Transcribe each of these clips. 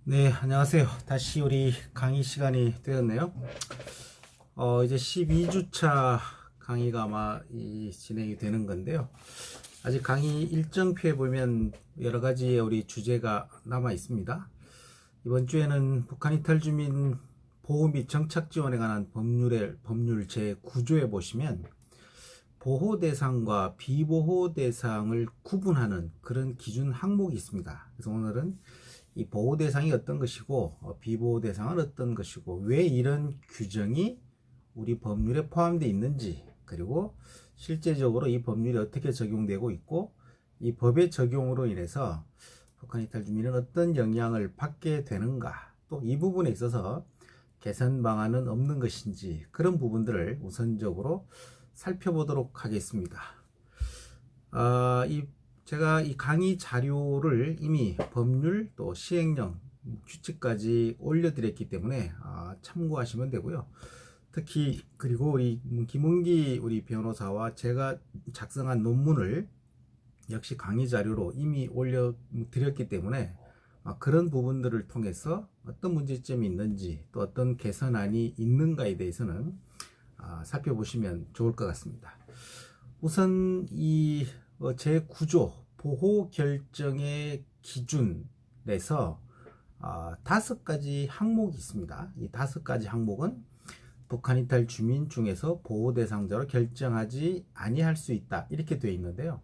네, 안녕하세요. 다시 우리 강의 시간이 되었네요. 이제 12주차 강의가 아마 진행이 되는 건데요. 아직 강의 일정표에 보면 여러 가지의 우리 주제가 남아 있습니다. 이번 주에는 북한 이탈 주민 보호 및 정착 지원에 관한 법률 제9조에 보시면 보호 대상과 비보호 대상을 구분하는 그런 기준 항목이 있습니다. 그래서 오늘은 이 보호 대상이 어떤 것이고 비보호 대상은 어떤 것이고 왜 이런 규정이 우리 법률에 포함되어 있는지, 그리고 실제적으로 이 법률이 어떻게 적용되고 있고 이 법의 적용으로 인해서 북한 이탈 주민은 어떤 영향을 받게 되는가, 또 이 부분에 있어서 개선 방안은 없는 것인지, 그런 부분들을 우선적으로 살펴보도록 하겠습니다. 제가 이 강의 자료를 이미 법률 또 시행령 규칙까지 올려드렸기 때문에 참고하시면 되고요. 특히 그리고 우리 김은기 우리 변호사와 제가 작성한 논문을 역시 강의 자료로 이미 올려드렸기 때문에 그런 부분들을 통해서 어떤 문제점이 있는지 또 어떤 개선안이 있는가에 대해서는 살펴보시면 좋을 것 같습니다. 우선 이 제9조 보호 결정의 기준에서 5가지 항목이 있습니다. 이 5가지 항목은 북한 이탈 주민 중에서 보호 대상자로 결정하지 아니할 수 있다, 이렇게 되어 있는데요.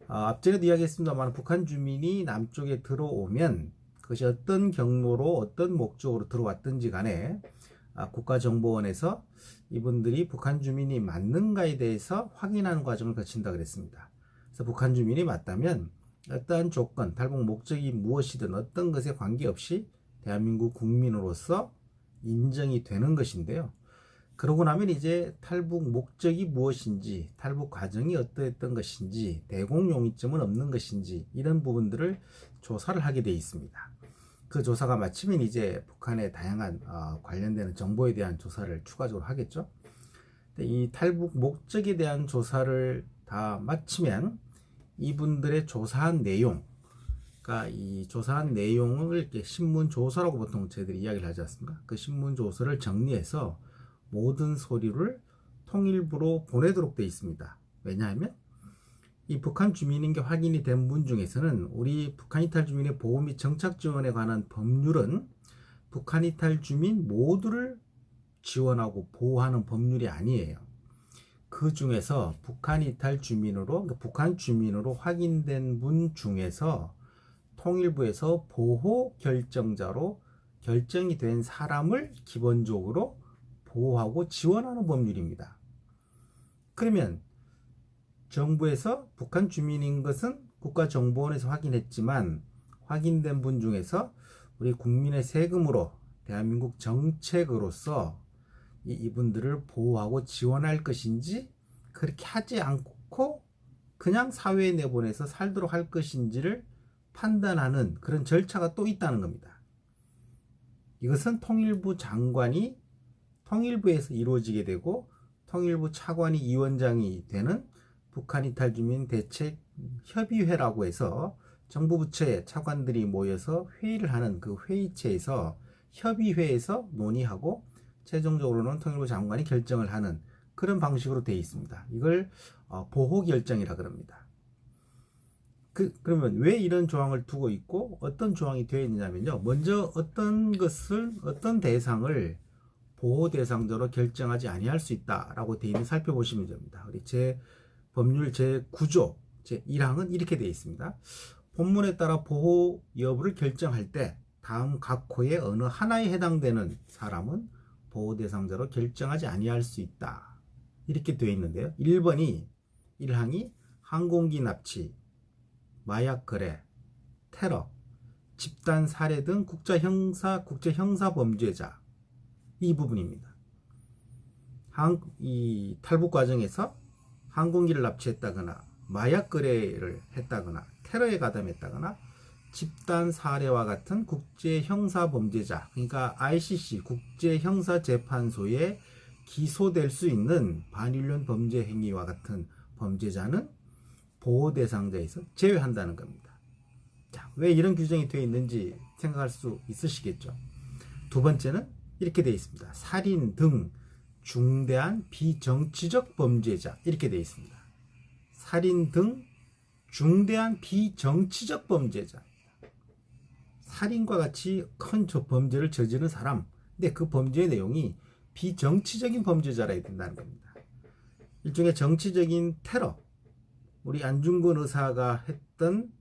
앞전에도 이야기했습니다만 북한 주민이 남쪽에 들어오면 그것이 어떤 경로로 어떤 목적으로 들어왔든지 간에 국가정보원에서 이분들이 북한 주민이 맞는가에 대해서 확인하는 과정을 거친다 그랬습니다. 그래서 북한 주민이 맞다면 어떠한 조건, 탈북 목적이 무엇이든 어떤 것에 관계없이 대한민국 국민으로서 인정이 되는 것인데요. 그러고 나면 이제 탈북 목적이 무엇인지, 탈북 과정이 어떠했던 것인지, 대공용이점은 없는 것인지, 이런 부분들을 조사를 하게 되어 있습니다. 그 조사가 마치면 이제 북한의 다양한 관련되는 정보에 대한 조사를 추가적으로 하겠죠. 이 탈북 목적에 대한 조사를 다 마치면 이분들의 조사한 내용, 그러니까 이 조사한 내용을 이렇게 신문조서라고 보통 저희들이 이야기를 하지 않습니까? 그 신문조서를 정리해서 모든 서류를 통일부로 보내도록 되어 있습니다. 왜냐하면 이 북한 주민인 게 확인이 된 분 중에서는 우리 북한 이탈 주민의 보호 및 정착 지원에 관한 법률은 북한 이탈 주민 모두를 지원하고 보호하는 법률이 아니에요. 그 중에서 북한 이탈 주민으로, 북한 주민으로 확인된 분 중에서 통일부에서 보호 결정자로 결정이 된 사람을 기본적으로 보호하고 지원하는 법률입니다. 그러면 정부에서 북한 주민인 것은 국가정보원에서 확인했지만 확인된 분 중에서 우리 국민의 세금으로 대한민국 정책으로서 이분들을 보호하고 지원할 것인지, 그렇게 하지 않고 그냥 사회에 내보내서 살도록 할 것인지를 판단하는 그런 절차가 또 있다는 겁니다. 이것은 통일부 장관이 통일부에서 이루어지게 되고 통일부 차관이 위원장이 되는 북한 이탈 주민 대책 협의회라고 해서 정부 부처의 차관들이 모여서 회의를 하는 그 회의체에서, 협의회에서 논의하고 최종적으로는 통일부 장관이 결정을 하는 그런 방식으로 되어 있습니다. 이걸 보호 결정이라 그럽니다. 그러면 왜 이런 조항을 두고 있고 어떤 조항이 되어 있느냐면요. 먼저 어떤 대상을 보호 대상자로 결정하지 아니할 수 있다라고 되어 있는 살펴보시면 됩니다. 우리 법률 제9조 제1항은 이렇게 되어 있습니다. 본문에 따라 보호 여부를 결정할 때 다음 각 호의 어느 하나에 해당되는 사람은 보호 대상자로 결정하지 아니할 수 있다, 이렇게 되어 있는데요. 1항이 항공기 납치, 마약 거래, 테러, 집단 살해 등 국제 형사 범죄자, 이 부분입니다. 이 탈북 과정에서 항공기를 납치했다거나 마약 거래를 했다거나 테러에 가담했다거나 집단 살해와 같은 국제 형사 범죄자, 그러니까 ICC 국제형사재판소에 기소될 수 있는 반인륜 범죄 행위와 같은 범죄자는 보호 대상자에서 제외한다는 겁니다. 자, 왜 이런 규정이 되어 있는지 생각할 수 있으시겠죠. 두 번째는 이렇게 되어 있습니다. 살인 등 중대한 비정치적 범죄자 이렇게 되어 있습니다. 살인 등 중대한 비정치적 범죄자. 살인과 같이 큰 범죄를 저지른 사람. 근데 그 범죄의 내용이 비정치적인 범죄자라 해야 된다는 겁니다. 일종의 정치적인 테러. 우리 안중근 의사가 했던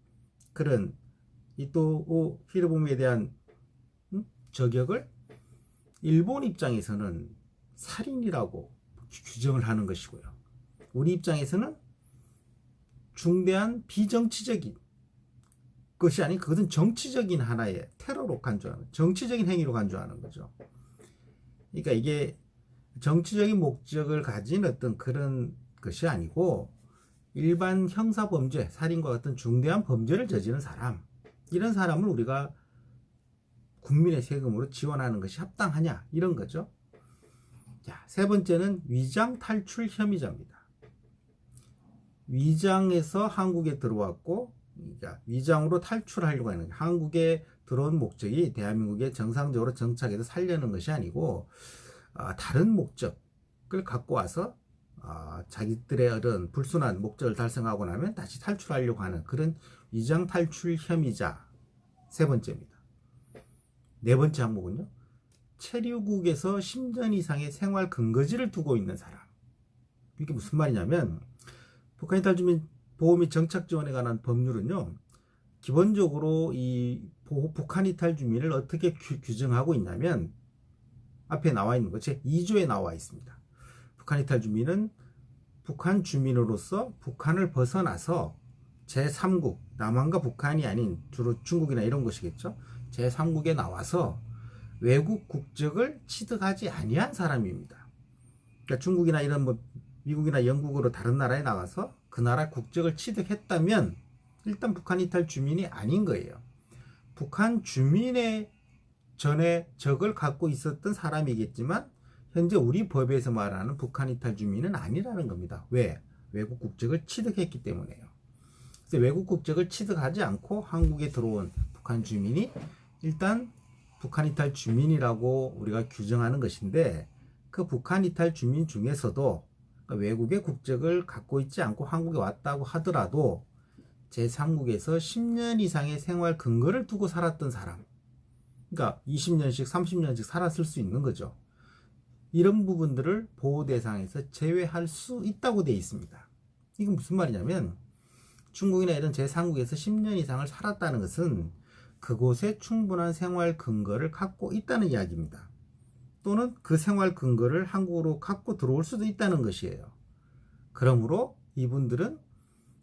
그런 이토 히로부미에 대한 저격을 일본 입장에서는 살인이라고 규정을 하는 것이고요. 우리 입장에서는 중대한 비정치적인 것이 아닌 그것은 정치적인 하나의 테러로 간주하는, 정치적인 행위로 간주하는 거죠. 그러니까 이게 정치적인 목적을 가진 어떤 그런 것이 아니고 일반 형사범죄, 살인과 같은 중대한 범죄를 저지른 사람, 이런 사람을 우리가 국민의 세금으로 지원하는 것이 합당하냐, 이런 거죠. 자, 세 번째는 위장 탈출 혐의자입니다. 위장에서 한국에 들어왔고, 그러니까 위장으로 탈출하려고 하는, 한국에 들어온 목적이 대한민국에 정상적으로 정착해서 살려는 것이 아니고 다른 목적을 갖고 와서 자기들의 어떤 불순한 목적을 달성하고 나면 다시 탈출하려고 하는 그런 위장 탈출 혐의자. 세 번째입니다. 네 번째 항목은요, 체류국에서 10년 이상의 생활 근거지를 두고 있는 사람. 이게 무슨 말이냐면, 북한 이탈 주민 보호 및 정착 지원에 관한 법률은요, 기본적으로 이 북한 이탈 주민을 어떻게 규정하고 있냐면, 앞에 나와 있는 것, 제2조에 나와 있습니다. 북한 이탈 주민은 북한 주민으로서 북한을 벗어나서 제3국, 남한과 북한이 아닌 주로 중국이나 이런 것이겠죠. 제3국에 나와서 외국 국적을 취득하지 아니한 사람입니다. 그러니까 중국이나 이런 미국이나 영국으로 다른 나라에 나가서 그 나라 국적을 취득했다면 일단 북한 이탈 주민이 아닌 거예요. 북한 주민의 전에 적을 갖고 있었던 사람이겠지만 현재 우리 법에서 말하는 북한 이탈 주민은 아니라는 겁니다. 왜? 외국 국적을 취득했기 때문에요. 그래서 외국 국적을 취득하지 않고 한국에 들어온 북한 주민이 일단 북한 이탈 주민이라고 우리가 규정하는 것인데, 그 북한 이탈 주민 중에서도 외국의 국적을 갖고 있지 않고 한국에 왔다고 하더라도 제3국에서 10년 이상의 생활 근거를 두고 살았던 사람, 그러니까 20년씩 30년씩 살았을 수 있는 거죠. 이런 부분들을 보호 대상에서 제외할 수 있다고 되어 있습니다. 이건 무슨 말이냐면, 중국이나 이런 제3국에서 10년 이상을 살았다는 것은 그곳에 충분한 생활 근거를 갖고 있다는 이야기입니다. 또는 그 생활 근거를 한국으로 갖고 들어올 수도 있다는 것이에요. 그러므로 이분들은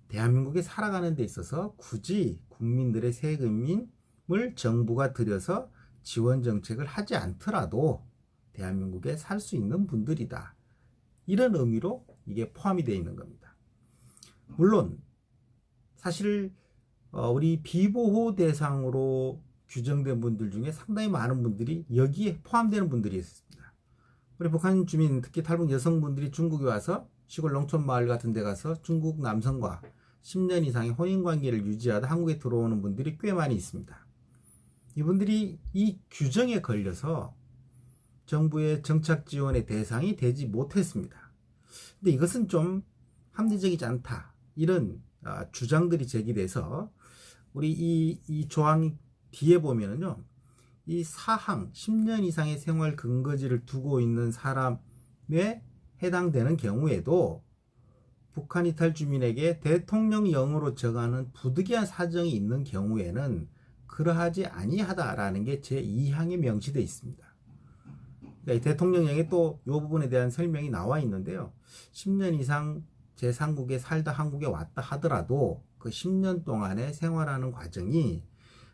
대한민국에 살아가는 데 있어서 굳이 국민들의 세금을 정부가 들여서 지원 정책을 하지 않더라도 대한민국에 살 수 있는 분들이다. 이런 의미로 이게 포함이 되어 있는 겁니다. 물론 사실 우리 비보호 대상으로 규정된 분들 중에 상당히 많은 분들이 여기에 포함되는 분들이 있습니다. 우리 북한 주민, 특히 탈북 여성분들이 중국에 와서 시골 농촌 마을 같은 데 가서 중국 남성과 10년 이상의 혼인관계를 유지하다 한국에 들어오는 분들이 꽤 많이 있습니다. 이분들이 이 규정에 걸려서 정부의 정착 지원의 대상이 되지 못했습니다. 근데 이것은 좀 합리적이지 않다, 이런 주장들이 제기돼서 우리 이 조항 뒤에 보면은요, 이 사항 10년 이상의 생활 근거지를 두고 있는 사람에 해당되는 경우에도 북한 이탈 주민에게 대통령령으로 정하는 부득이한 사정이 있는 경우에는 그러하지 아니하다라는 게 제2항에 명시되어 있습니다. 그러니까 이 대통령령에 또 이 부분에 대한 설명이 나와 있는데요, 10년 이상 제3국에 살다 한국에 왔다 하더라도 그 10년 동안의 생활하는 과정이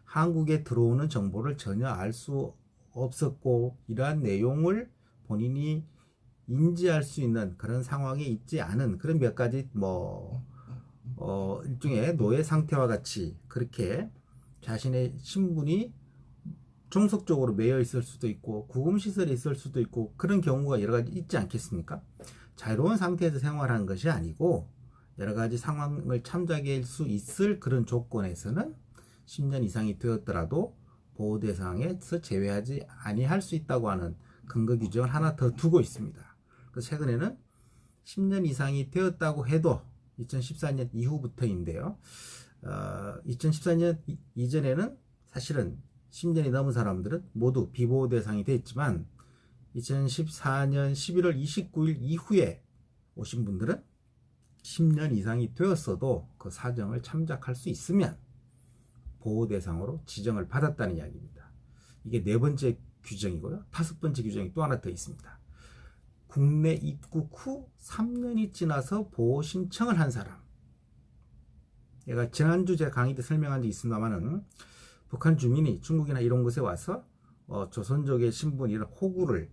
한국에 들어오는 정보를 전혀 알 수 없었고, 이러한 내용을 본인이 인지할 수 있는 그런 상황에 있지 않은 그런 몇 가지 일종의 노예 상태와 같이 그렇게 자신의 신분이 종속적으로 매여 있을 수도 있고 구금시설에 있을 수도 있고 그런 경우가 여러 가지 있지 않겠습니까? 자유로운 상태에서 생활하는 것이 아니고 여러 가지 상황을 참작할 수 있을 그런 조건에서는 10년 이상이 되었더라도 보호 대상에서 제외하지 아니할 수 있다고 하는 근거 규정을 하나 더 두고 있습니다. 그래서 최근에는 10년 이상이 되었다고 해도 2014년 이후부터인데요. 2014년 이전에는 사실은 10년이 넘은 사람들은 모두 비보호 대상이 됐지만 2014년 11월 29일 이후에 오신 분들은 10년 이상이 되었어도 그 사정을 참작할 수 있으면 보호 대상으로 지정을 받았다는 이야기입니다. 이게 네 번째 규정이고요. 다섯 번째 규정이 또 하나 더 있습니다. 국내 입국 후 3년이 지나서 보호 신청을 한 사람. 제가 지난주 제 강의 때 설명한 적이 있습니다만은 북한 주민이 중국이나 이런 곳에 와서 조선족의 신분 이런 호구를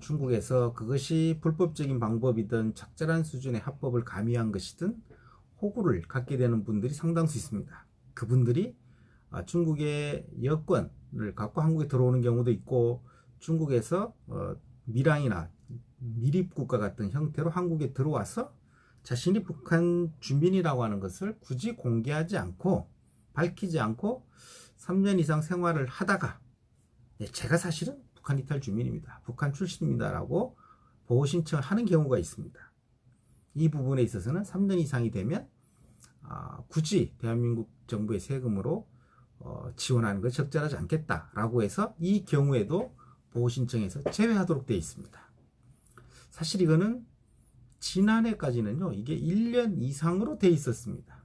중국에서 그것이 불법적인 방법이든 적절한 수준의 합법을 가미한 것이든 호구를 갖게 되는 분들이 상당수 있습니다. 그분들이 중국의 여권을 갖고 한국에 들어오는 경우도 있고 중국에서 밀항이나 밀입국가 같은 형태로 한국에 들어와서 자신이 북한 주민이라고 하는 것을 굳이 공개하지 않고 밝히지 않고 3년 이상 생활을 하다가 제가 사실은 북한 이탈 주민입니다. 북한 출신입니다. 라고 보호 신청을 하는 경우가 있습니다. 이 부분에 있어서는 3년 이상이 되면 굳이 대한민국 정부의 세금으로 지원하는 것 적절하지 않겠다라고 해서 이 경우에도 보호 신청에서 제외하도록 되어 있습니다. 사실 이거는 지난해까지는요, 이게 1년 이상으로 되어 있었습니다.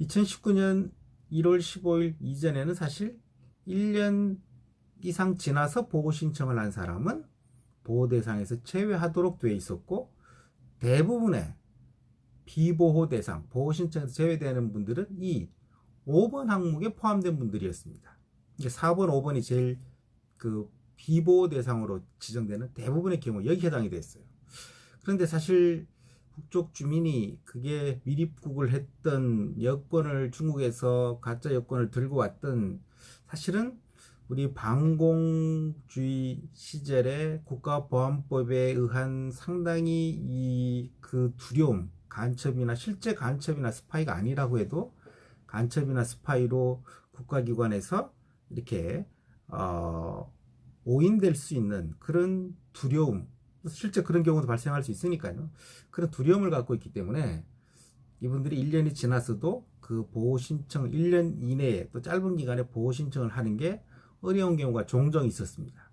2019년 1월 15일 이전에는 사실 1년 이상 지나서 보호 신청을 한 사람은 보호 대상에서 제외하도록 되어 있었고, 대부분의 비보호 대상, 보호 신청에서 제외되는 분들은 이 5번 항목에 포함된 분들이었습니다. 이게 4번, 5번이 제일 비보호 대상으로 지정되는 대부분의 경우 여기 해당이 됐어요. 그런데 사실 북쪽 주민이 그게 밀입국을 했던 여권을 중국에서 가짜 여권을 들고 왔던 사실은 우리 반공주의 시절에 국가보안법에 의한 상당히 그 두려움, 간첩이나 실제 간첩이나 스파이가 아니라고 해도 간첩이나 스파이로 국가기관에서 이렇게 오인될 수 있는 그런 두려움, 실제 그런 경우도 발생할 수 있으니까요. 그런 두려움을 갖고 있기 때문에 이분들이 1년이 지났어도 그 보호 신청 1년 이내에 또 짧은 기간에 보호 신청을 하는 게 어려운 경우가 종종 있었습니다.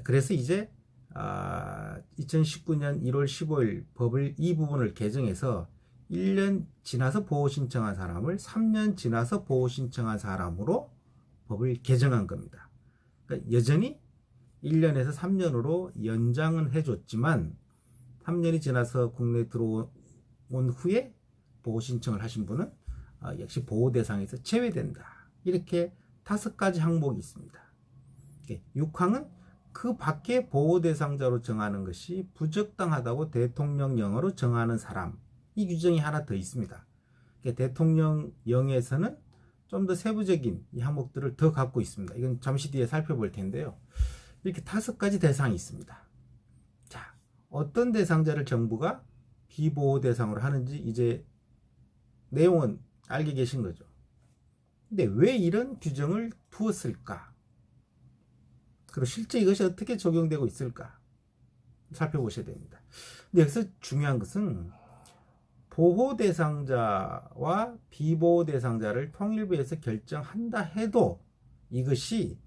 그래서 이제 2019년 1월 15일 법을 이 부분을 개정해서 1년 지나서 보호 신청한 사람을 3년 지나서 보호 신청한 사람으로 법을 개정한 겁니다. 그러니까 여전히 1년에서 3년으로 연장은 해줬지만 3년이 지나서 국내에 들어온 후에 보호 신청을 하신 분은 역시 보호 대상에서 제외된다. 이렇게 5가지 항목이 있습니다. 6항은 그 밖에 보호 대상자로 정하는 것이 부적당하다고 대통령령으로 정하는 사람, 이 규정이 하나 더 있습니다. 대통령령에서는 좀 더 세부적인 이 항목들을 더 갖고 있습니다. 이건 잠시 뒤에 살펴볼 텐데요. 이렇게 5가지 대상이 있습니다. 자, 어떤 대상자를 정부가 비보호 대상으로 하는지 이제 내용은 알게 계신 거죠. 근데 왜 이런 규정을 두었을까? 그리고 실제 이것이 어떻게 적용되고 있을까? 살펴보셔야 됩니다. 근데 여기서 중요한 것은 보호 대상자와 비보호 대상자를 통일부에서 결정한다 해도 이것이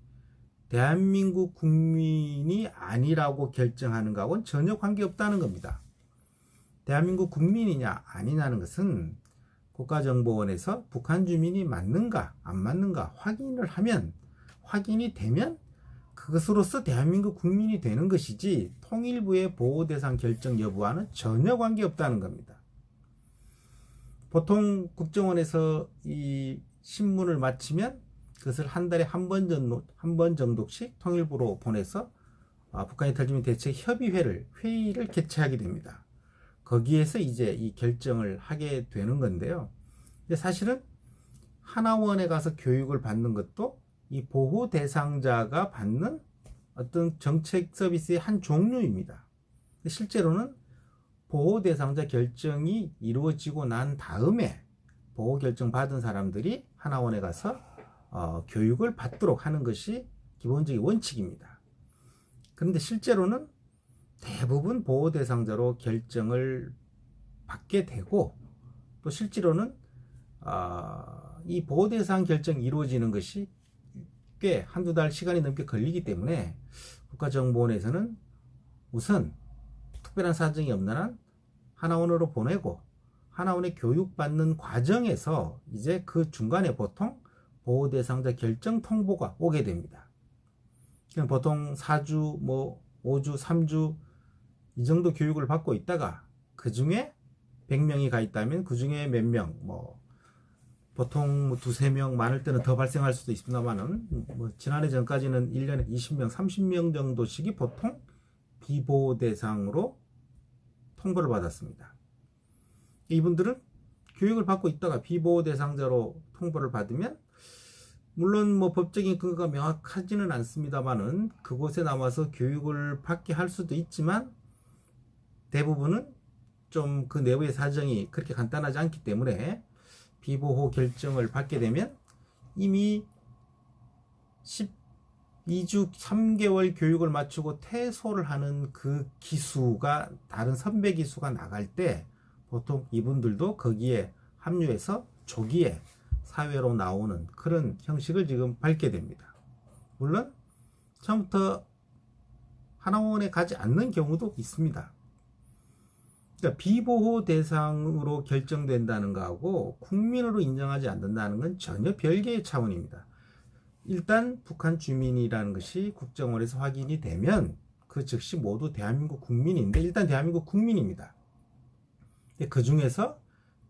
대한민국 국민이 아니라고 결정하는 것하고는 전혀 관계없다는 겁니다. 대한민국 국민이냐 아니냐는 것은 국가정보원에서 북한 주민이 맞는가 안 맞는가 확인이 되면 그것으로서 대한민국 국민이 되는 것이지 통일부의 보호대상 결정 여부와는 전혀 관계없다는 겁니다. 보통 국정원에서 이 신문을 마치면 그것을 한 달에 한 번 정도씩 통일부로 보내서 북한 이탈주민 대책 회의를 개최하게 됩니다. 거기에서 이제 이 결정을 하게 되는 건데요. 근데 사실은 하나원에 가서 교육을 받는 것도 이 보호 대상자가 받는 어떤 정책 서비스의 한 종류입니다. 실제로는 보호 대상자 결정이 이루어지고 난 다음에 보호 결정 받은 사람들이 하나원에 가서 교육을 받도록 하는 것이 기본적인 원칙입니다. 그런데 실제로는 대부분 보호 대상자로 결정을 받게 되고, 또 실제로는 이 보호 대상 결정이 이루어지는 것이 꽤 한두 달 시간이 넘게 걸리기 때문에 국가정보원에서는 우선 특별한 사정이 없는 한 하나원으로 보내고, 하나원에 교육받는 과정에서 이제 그 중간에 보통 보호 대상자 결정 통보가 오게 됩니다. 그냥 보통 4주, 5주, 3주 이 정도 교육을 받고 있다가 그 중에 100명이 가 있다면 그 중에 몇 명, 보통 두세 명, 많을 때는 더 발생할 수도 있습니다만은, 지난해 전까지는 1년에 20명, 30명 정도씩이 보통 비보호 대상으로 통보를 받았습니다. 이분들은 교육을 받고 있다가 비보호 대상자로 통보를 받으면, 물론 법적인 근거가 명확하지는 않습니다만은 그곳에 남아서 교육을 받게 할 수도 있지만, 대부분은 좀 그 내부의 사정이 그렇게 간단하지 않기 때문에 비보호 결정을 받게 되면 이미 12주 3개월 교육을 마치고 퇴소를 하는 그 기수가, 다른 선배 기수가 나갈 때 보통 이분들도 거기에 합류해서 조기에 사회로 나오는 그런 형식을 지금 밟게 됩니다. 물론 처음부터 하나원에 가지 않는 경우도 있습니다. 그러니까 비보호 대상으로 결정된다는 거하고 국민으로 인정하지 않는다는 건 전혀 별개의 차원입니다. 일단 북한 주민이라는 것이 국정원에서 확인이 되면 그 즉시 모두 대한민국 국민인데, 일단 대한민국 국민입니다. 그 중에서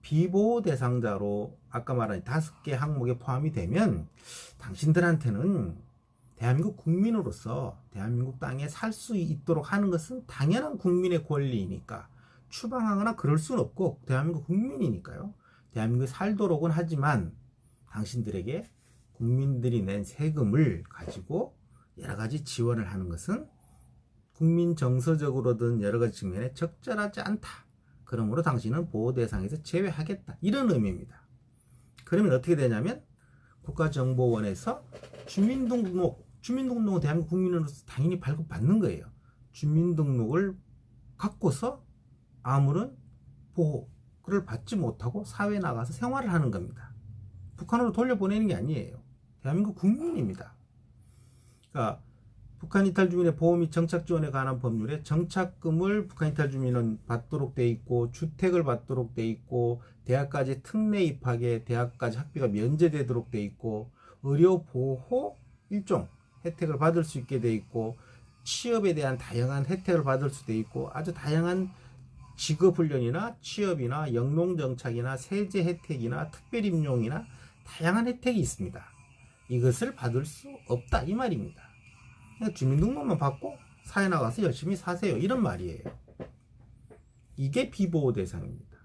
비보호 대상자로 아까 말한 5개 항목에 포함이 되면 당신들한테는 대한민국 국민으로서 대한민국 땅에 살 수 있도록 하는 것은 당연한 국민의 권리이니까 추방하거나 그럴 수는 없고, 대한민국 국민이니까요. 대한민국에 살도록은 하지만 당신들에게 국민들이 낸 세금을 가지고 여러 가지 지원을 하는 것은 국민 정서적으로든 여러 가지 측면에 적절하지 않다. 그러므로 당신은 보호 대상에서 제외하겠다. 이런 의미입니다. 그러면 어떻게 되냐면 국가정보원에서 주민등록은 대한민국 국민으로서 당연히 발급받는 거예요. 주민등록을 갖고서 아무런 보호를 받지 못하고 사회에 나가서 생활을 하는 겁니다. 북한으로 돌려보내는 게 아니에요. 대한민국 국민입니다. 그러니까 북한 이탈 주민의 보호 및 정착 지원에 관한 법률에 정착금을 북한 이탈 주민은 받도록 돼 있고, 주택을 받도록 돼 있고, 대학까지 특례 입학에 대학까지 학비가 면제되도록 돼 있고, 의료 보호 일종 혜택을 받을 수 있게 돼 있고, 취업에 대한 다양한 혜택을 받을 수 돼 있고, 아주 다양한 직업훈련이나 취업이나 영농정착이나 세제 혜택이나 특별임용이나 다양한 혜택이 있습니다. 이것을 받을 수 없다 이 말입니다. 그냥 주민등록만 받고 사회 나가서 열심히 사세요 이런 말이에요. 이게 비보호 대상입니다.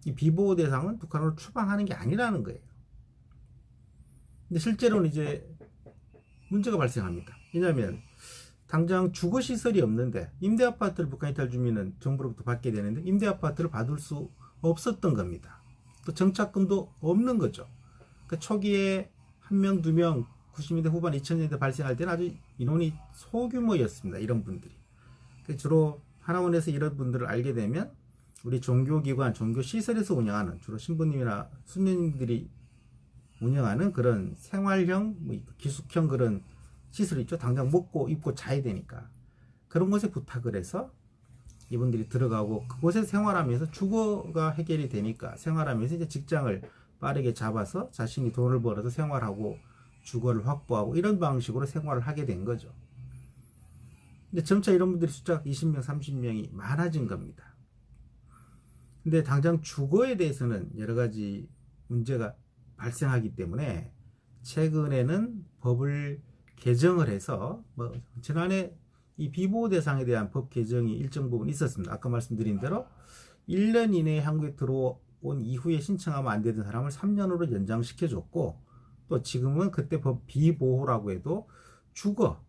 이 비보호 대상은 북한으로 추방하는 게 아니라는 거예요. 근데 실제로는 이제 문제가 발생합니다. 왜냐하면 당장 주거시설이 없는데, 임대아파트를 북한 이탈 주민은 정부로부터 받게 되는데 임대아파트를 받을 수 없었던 겁니다. 또 정착금도 없는 거죠. 그러니까 초기에 1명, 2명 90년대 후반 2000년대 발생할 때는 아주 인원이 소규모였습니다. 이런 분들이. 주로 하나원에서 이런 분들을 알게 되면 우리 종교기관, 종교시설에서 운영하는, 주로 신부님이나 수녀님들이 운영하는 그런 생활형, 기숙형 그런 시설이 있죠. 당장 먹고 입고 자야 되니까. 그런 곳에 부탁을 해서 이분들이 들어가고, 그곳에서 생활하면서 주거가 해결이 되니까 생활하면서 이제 직장을 빠르게 잡아서 자신이 돈을 벌어서 생활하고 주거를 확보하고 이런 방식으로 생활을 하게 된 거죠. 근데 점차 이런 분들이 숫자가 20명, 30명이 많아진 겁니다. 근데 당장 주거에 대해서는 여러 가지 문제가 발생하기 때문에 최근에는 법을 개정을 해서, 지난해 이 비보호 대상에 대한 법 개정이 일정 부분 있었습니다. 아까 말씀드린 대로 1년 이내에 한국에 들어온 이후에 신청하면 안 되던 사람을 3년으로 연장시켜줬고, 또 지금은 그때 법 비보호라고 해도 주거,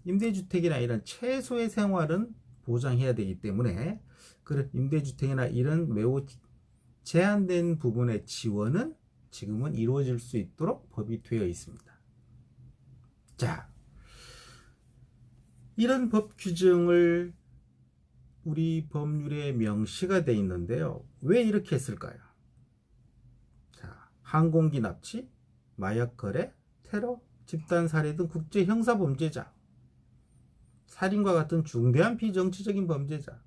임대주택이나 이런 최소의 생활은 보장해야 되기 때문에 그런 임대주택이나 이런 매우 제한된 부분의 지원은 지금은 이루어질 수 있도록 법이 되어 있습니다. 자, 이런 법 규정을 우리 법률에 명시가 되어 있는데요. 왜 이렇게 했을까요? 자, 항공기 납치, 마약 거래, 테러, 집단 살해 등 국제 형사 범죄자, 살인과 같은 중대한 비정치적인 범죄자,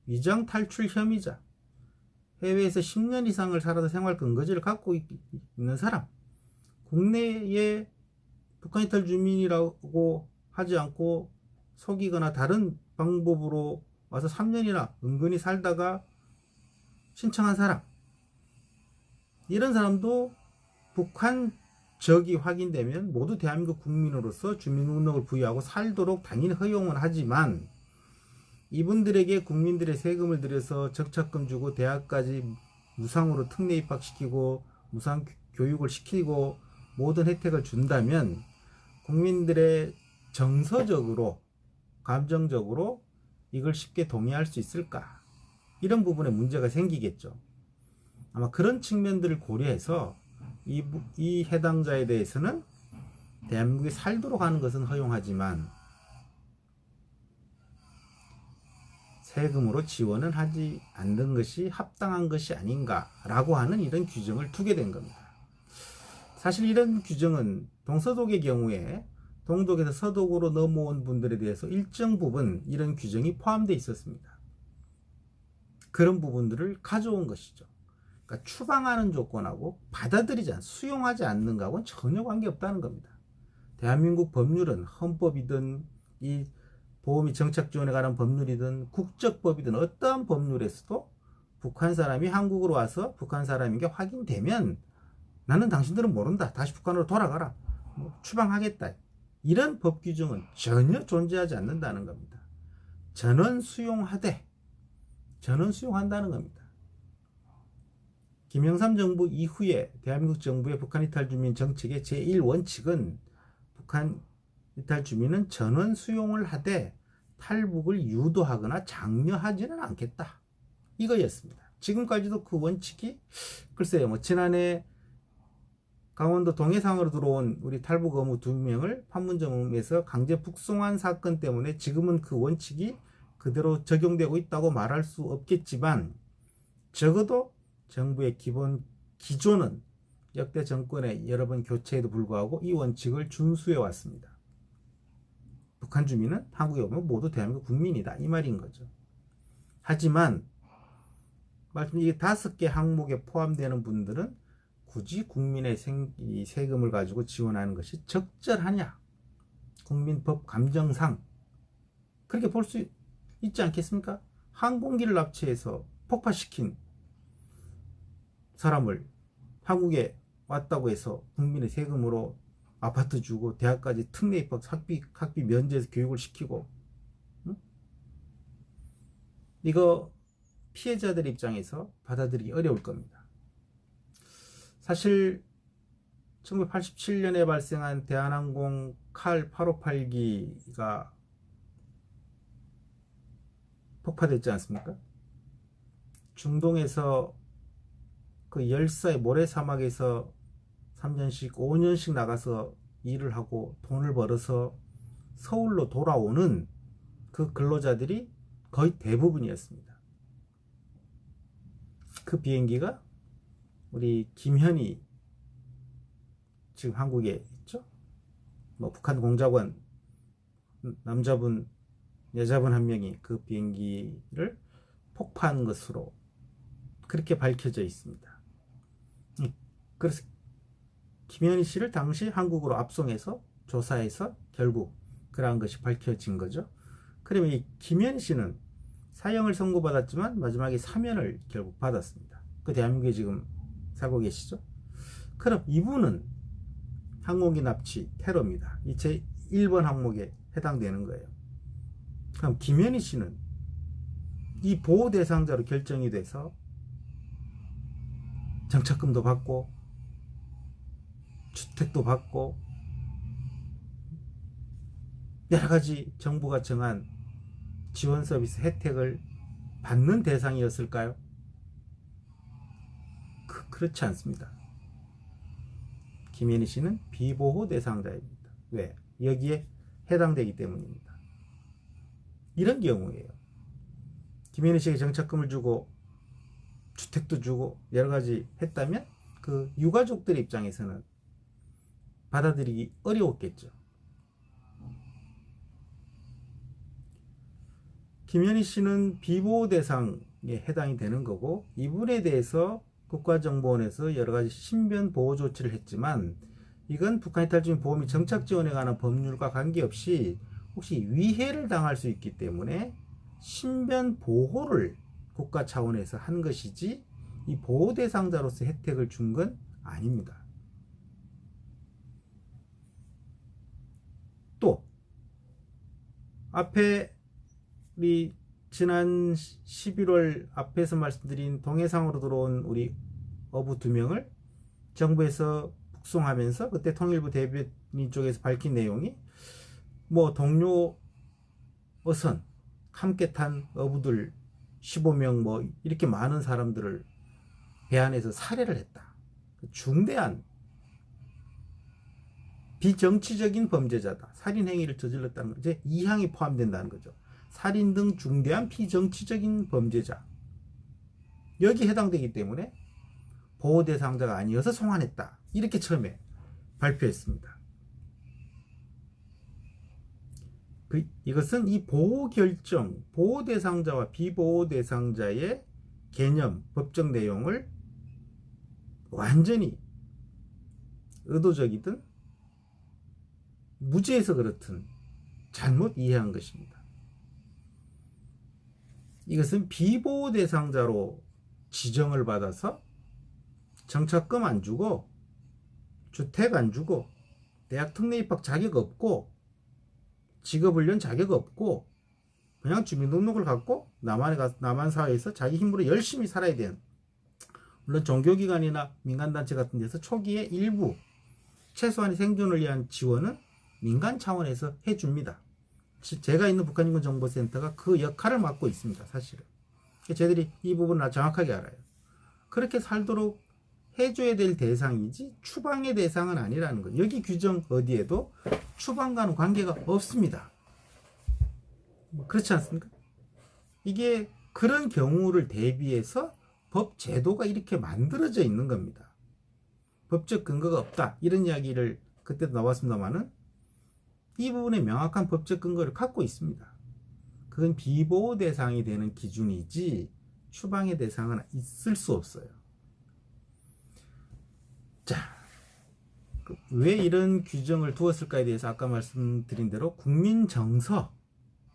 위장 탈출 혐의자, 해외에서 10년 이상을 살아서 생활 근거지를 갖고 있는 사람, 국내에 북한 이탈 주민이라고 하지 않고 속이거나 다른 방법으로 와서 3년이나 은근히 살다가 신청한 사람, 이런 사람도 북한 적이 확인되면 모두 대한민국 국민으로서 주민등록을 부여하고 살도록 당연히 허용은 하지만, 이분들에게 국민들의 세금을 들여서 적착금 주고 대학까지 무상으로 특례 입학시키고 무상 교육을 시키고 모든 혜택을 준다면 국민들의 정서적으로, 감정적으로 이걸 쉽게 동의할 수 있을까? 이런 부분에 문제가 생기겠죠. 아마 그런 측면들을 고려해서 이 해당자에 대해서는 대한민국에 살도록 하는 것은 허용하지만 세금으로 지원은 하지 않는 것이 합당한 것이 아닌가라고 하는 이런 규정을 두게 된 겁니다. 사실 이런 규정은 동서독의 경우에 동독에서 서독으로 넘어온 분들에 대해서 일정 부분 이런 규정이 포함되어 있었습니다. 그런 부분들을 가져온 것이죠. 그러니까 추방하는 조건하고 받아들이지 수용하지 않는 것하고는 전혀 관계없다는 겁니다. 대한민국 법률은 헌법이든 이 보험이 정착 지원에 관한 법률이든 국적법이든 어떠한 법률에서도 북한 사람이 한국으로 와서 북한 사람인 게 확인되면 나는 당신들은 모른다, 다시 북한으로 돌아가라, 추방하겠다, 이런 법 규정은 전혀 존재하지 않는다는 겁니다. 전원 수용한다는 겁니다. 김영삼 정부 이후에 대한민국 정부의 북한 이탈 주민 정책의 제1원칙은 북한 이탈 주민은 전원 수용을 하되 탈북을 유도하거나 장려하지는 않겠다, 이거였습니다. 지금까지도 그 원칙이 글쎄요, 지난해 강원도 동해상으로 들어온 우리 탈북 어무 2명을 판문점에서 강제 북송한 사건 때문에 지금은 그 원칙이 그대로 적용되고 있다고 말할 수 없겠지만, 적어도 정부의 기조는 역대 정권의 여러 번 교체에도 불구하고 이 원칙을 준수해 왔습니다. 북한 주민은 한국에 오면 모두 대한민국 국민이다, 이 말인 거죠. 하지만 이 5개 항목에 포함되는 분들은 굳이 국민의 세금을 가지고 지원하는 것이 적절하냐, 국민법 감정상 그렇게 볼 수 있지 않겠습니까? 항공기를 납치해서 폭파시킨 사람을 한국에 왔다고 해서 국민의 세금으로 아파트 주고 대학까지 특례 입학 학비 면제해서 교육을 시키고, 이거 피해자들 입장에서 받아들이기 어려울 겁니다. 사실 1987년에 발생한 대한항공 칼 858기가 폭파됐지 않습니까? 중동에서 그 열사의 모래사막에서 3년씩 5년씩 나가서 일을 하고 돈을 벌어서 서울로 돌아오는 그 근로자들이 거의 대부분이었습니다. 그 비행기가 우리 김현희, 지금 한국에 있죠? 북한 공작원 남자분, 여자분 한 명이 그 비행기를 폭파한 것으로 그렇게 밝혀져 있습니다. 그래서 김현희 씨를 당시 한국으로 압송해서 조사해서 결국 그러한 것이 밝혀진 거죠. 그러면 이 김현희 씨는 사형을 선고받았지만 마지막에 사면을 결국 받았습니다. 그 대한민국에 지금 살고 계시죠. 그럼 이분은 항공기 납치 테러입니다. 이 제 1번 항목에 해당되는 거예요. 그럼 김현희 씨는 이 보호 대상자로 결정이 돼서 정착금도 받고 주택도 받고 여러 가지 정부가 정한 지원 서비스 혜택을 받는 대상이었을까요? 그렇지 않습니다. 김현희 씨는 비보호 대상자입니다. 왜? 여기에 해당되기 때문입니다. 이런 경우에요. 김현희 씨에게 정착금을 주고 주택도 주고 여러 가지 했다면 그 유가족들 입장에서는 받아들이기 어려웠겠죠. 김현희 씨는 비보호 대상에 해당이 되는 거고, 이분에 대해서 국가정보원에서 여러 가지 신변 보호 조치를 했지만 이건 북한이 탈주민 보험이 정착 지원에 관한 법률과 관계없이 혹시 위해를 당할 수 있기 때문에 신변 보호를 국가 차원에서 한 것이지 이 보호 대상자로서 혜택을 준 건 아닙니다. 또 앞에 우리 지난 11월 앞에서 말씀드린 동해상으로 들어온 우리 어부 2명을 정부에서 북송하면서 그때 통일부 대변인 쪽에서 밝힌 내용이 뭐 동료 어선 함께 탄 어부들 15명 뭐 이렇게 많은 사람들을 배 안에서 살해를 했다. 중대한 비정치적인 범죄자다. 살인 행위를 저질렀다는 거죠. 이 항이 포함된다는 거죠. 살인 등 중대한 비정치적인 범죄자. 여기 해당되기 때문에 보호 대상자가 아니어서 송환했다. 이렇게 처음에 발표했습니다. 이것은 이 보호 결정, 보호 대상자와 비보호 대상자의 개념, 법적 내용을 완전히 의도적이든 무지해서 그렇든 잘못 이해한 것입니다. 이것은 비보호 대상자로 지정을 받아서 정착금 안 주고 주택 안 주고 대학 특례 입학 자격 없고 직업훈련 자격 없고 그냥 주민등록을 갖고 남한 사회에서 자기 힘으로 열심히 살아야 되는, 물론 종교기관이나 민간단체 같은 데서 초기에 일부 최소한의 생존을 위한 지원은 민간 차원에서 해줍니다. 제가 있는 북한인권정보센터가 그 역할을 맡고 있습니다. 사실은 저희들이 이 부분을 정확하게 알아요. 그렇게 살도록 해줘야 될 대상이지 추방의 대상은 아니라는 거예요. 여기 규정 어디에도 추방과는 관계가 없습니다. 그렇지 않습니까? 이게 그런 경우를 대비해서 법 제도가 이렇게 만들어져 있는 겁니다. 법적 근거가 없다 이런 이야기를 그때도 나왔습니다만은 이 부분에 명확한 법적 근거를 갖고 있습니다. 그건 비보호 대상이 되는 기준이지 추방의 대상은 있을 수 없어요. 자, 왜 이런 규정을 두었을까에 대해서 아까 말씀드린 대로 국민 정서,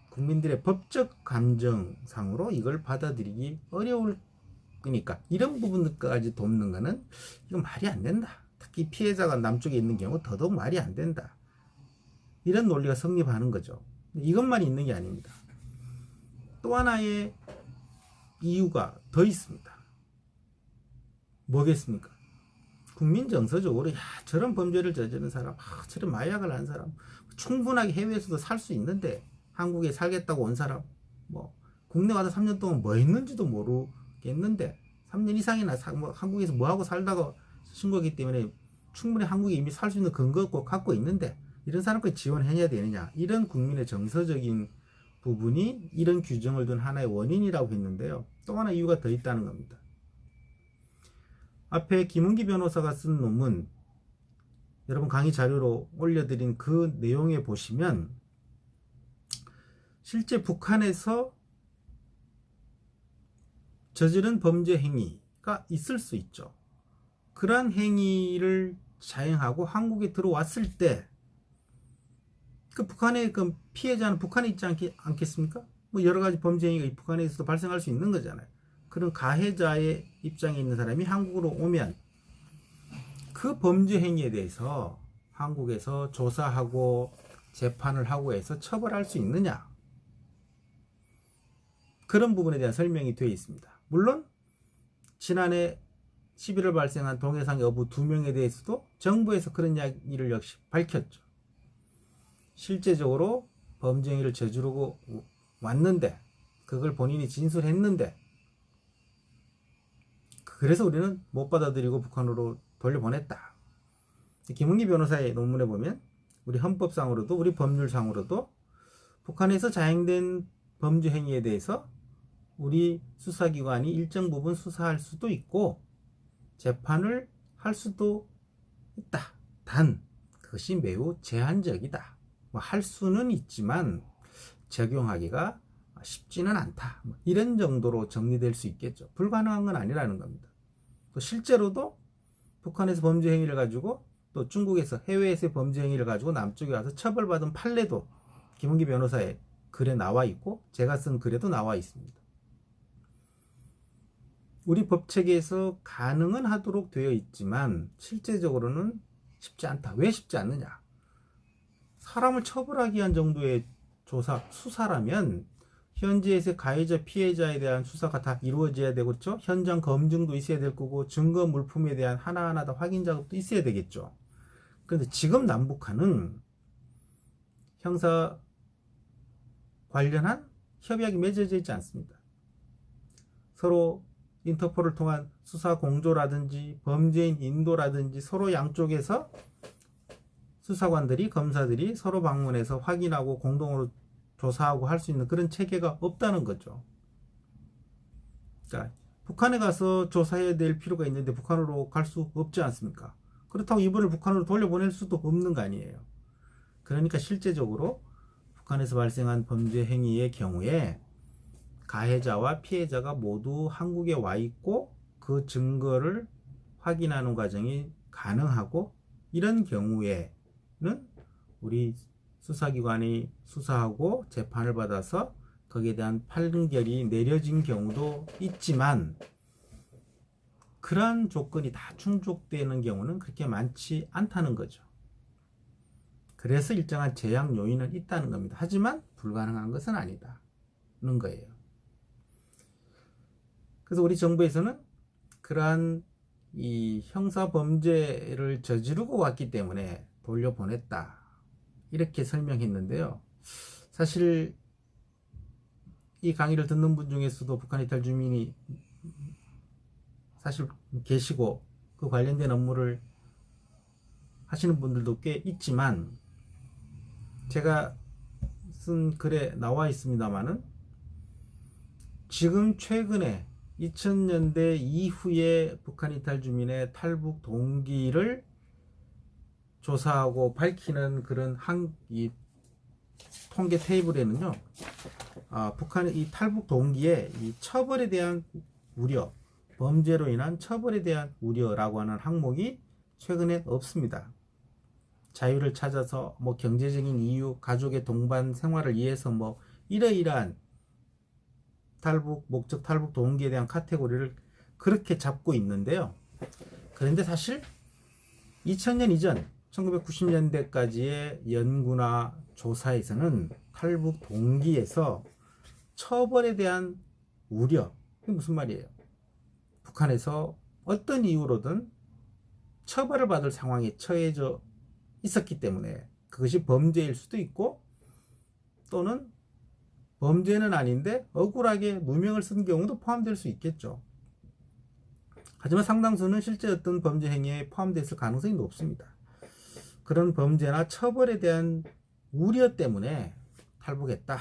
국민들의 법적 감정상으로 이걸 받아들이기 어려울 거니까 이런 부분까지 돕는 거는 이건 말이 안 된다. 특히 피해자가 남쪽에 있는 경우 더더욱 말이 안 된다. 이런 논리가 성립하는 거죠. 이것만 있는 게 아닙니다. 또 하나의 이유가 더 있습니다. 뭐겠습니까? 국민 정서적으로 저런 범죄를 저지른 사람, 저런 마약을 한 사람 충분하게 해외에서도 살 수 있는데 한국에 살겠다고 온 사람, 뭐 국내 와서 3년 동안 뭐 했는지도 모르겠는데 3년 이상이나 한국에서 뭐하고 살다가 신고하기 때문에 충분히 한국에 이미 살 수 있는 근거가 갖고 있는데 이런 사람까지 지원해야 되느냐, 이런 국민의 정서적인 부분이 이런 규정을 둔 하나의 원인이라고 했는데요. 또 하나 이유가 더 있다는 겁니다. 앞에 김은기 변호사가 쓴 논문 여러분 강의 자료로 올려드린 그 내용에 보시면 실제 북한에서 저지른 범죄 행위가 있을 수 있죠. 그러한 행위를 자행하고 한국에 들어왔을 때 그 북한의 그 피해자는 북한에 있지 않겠습니까? 뭐 여러 가지 범죄 행위가 북한에서도 발생할 수 있는 거잖아요. 그런 가해자의 입장에 있는 사람이 한국으로 오면 그 범죄 행위에 대해서 한국에서 조사하고 재판을 하고 해서 처벌할 수 있느냐, 그런 부분에 대한 설명이 되어 있습니다. 물론 지난해 11월 발생한 동해상 어부 2명에 대해서도 정부에서 그런 이야기를 역시 밝혔죠. 실제적으로 범죄 행위를 저지르고 왔는데 그걸 본인이 진술했는데 그래서 우리는 못 받아들이고 북한으로 돌려보냈다. 김은기 변호사의 논문에 보면 우리 헌법상으로도 우리 법률상으로도 북한에서 자행된 범죄 행위에 대해서 우리 수사기관이 일정 부분 수사할 수도 있고 재판을 할 수도 있다. 단 그것이 매우 제한적이다. 뭐 할 수는 있지만 적용하기가 쉽지는 않다. 이런 정도로 정리될 수 있겠죠. 불가능한 건 아니라는 겁니다. 또 실제로도 북한에서 범죄 행위를 가지고 또 중국에서 해외에서의 범죄 행위를 가지고 남쪽에 와서 처벌받은 판례도 김은기 변호사의 글에 나와 있고 제가 쓴 글에도 나와 있습니다. 우리 법체계에서 가능은 하도록 되어 있지만 실제적으로는 쉽지 않다. 왜 쉽지 않느냐? 사람을 처벌하기 위한 정도의 조사, 수사라면 현지에서 가해자, 피해자에 대한 수사가 다 이루어져야 되고, 그렇죠? 현장 검증도 있어야 될 거고, 증거 물품에 대한 하나하나 다 확인 작업도 있어야 되겠죠. 그런데 지금 남북한은 형사 관련한 협약이 맺어져 있지 않습니다. 서로 인터폴을 통한 수사 공조라든지 범죄인 인도라든지 서로 양쪽에서 수사관들이, 검사들이 서로 방문해서 확인하고 공동으로 조사하고 할 수 있는 그런 체계가 없다는 거죠. 그러니까 북한에 가서 조사해야 될 필요가 있는데 북한으로 갈 수 없지 않습니까? 그렇다고 이분을 북한으로 돌려보낼 수도 없는 거 아니에요. 그러니까 실제적으로 북한에서 발생한 범죄 행위의 경우에 가해자와 피해자가 모두 한국에 와 있고 그 증거를 확인하는 과정이 가능하고, 이런 경우에는 우리 수사기관이 수사하고 재판을 받아서 거기에 대한 판결이 내려진 경우도 있지만 그러한 조건이 다 충족되는 경우는 그렇게 많지 않다는 거죠. 그래서 일정한 제약 요인은 있다는 겁니다. 하지만 불가능한 것은 아니다는 거예요. 그래서 우리 정부에서는 그러한 이 형사 범죄를 저지르고 왔기 때문에 돌려보냈다, 이렇게 설명했는데요. 사실 이 강의를 듣는 분 중에서도 북한 이탈 주민이 사실 계시고 그 관련된 업무를 하시는 분들도 꽤 있지만, 제가 쓴 글에 나와 있습니다만은 지금 최근에 2000년대 이후에 북한 이탈 주민의 탈북 동기를 조사하고 밝히는 그런 이 통계 테이블에는요, 북한의 이 탈북 동기의 이 처벌에 대한 우려, 범죄로 인한 처벌에 대한 우려라고 하는 항목이 최근에 없습니다. 자유를 찾아서 뭐 경제적인 이유, 가족의 동반 생활을 위해서 뭐 이러이러한 탈북 목적, 탈북 동기에 대한 카테고리를 그렇게 잡고 있는데요. 그런데 사실 2000년 이전 1990년대까지의 연구나 조사에서는 탈북 동기에서 처벌에 대한 우려, 이게 무슨 말이에요? 북한에서 어떤 이유로든 처벌을 받을 상황에 처해져 있었기 때문에 그것이 범죄일 수도 있고, 또는 범죄는 아닌데 억울하게 누명을 쓴 경우도 포함될 수 있겠죠. 하지만 상당수는 실제 어떤 범죄 행위에 포함됐을 가능성이 높습니다. 그런 범죄나 처벌에 대한 우려 때문에 탈북했다,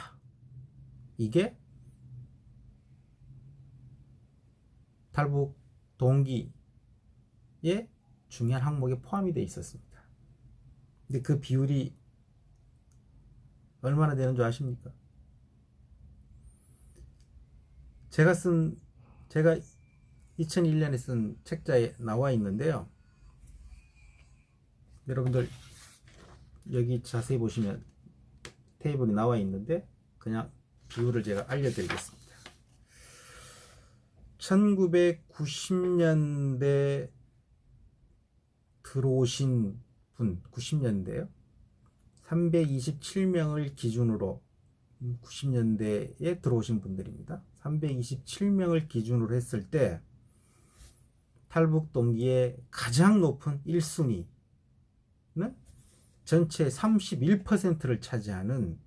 이게 탈북 동기의 중요한 항목에 포함이 되어 있었습니다. 근데 그 비율이 얼마나 되는 줄 아십니까? 제가 2001년에 쓴 책자에 나와 있는데요. 여러분들 여기 자세히 보시면 테이블이 나와 있는데 그냥 비율을 제가 알려드리겠습니다. 1990년대 들어오신 분, 90년대요. 327명을 기준으로 90년대에 들어오신 분들입니다. 327명을 기준으로 했을 때 탈북 동기의 가장 높은 1순위는 전체 31%를 차지하는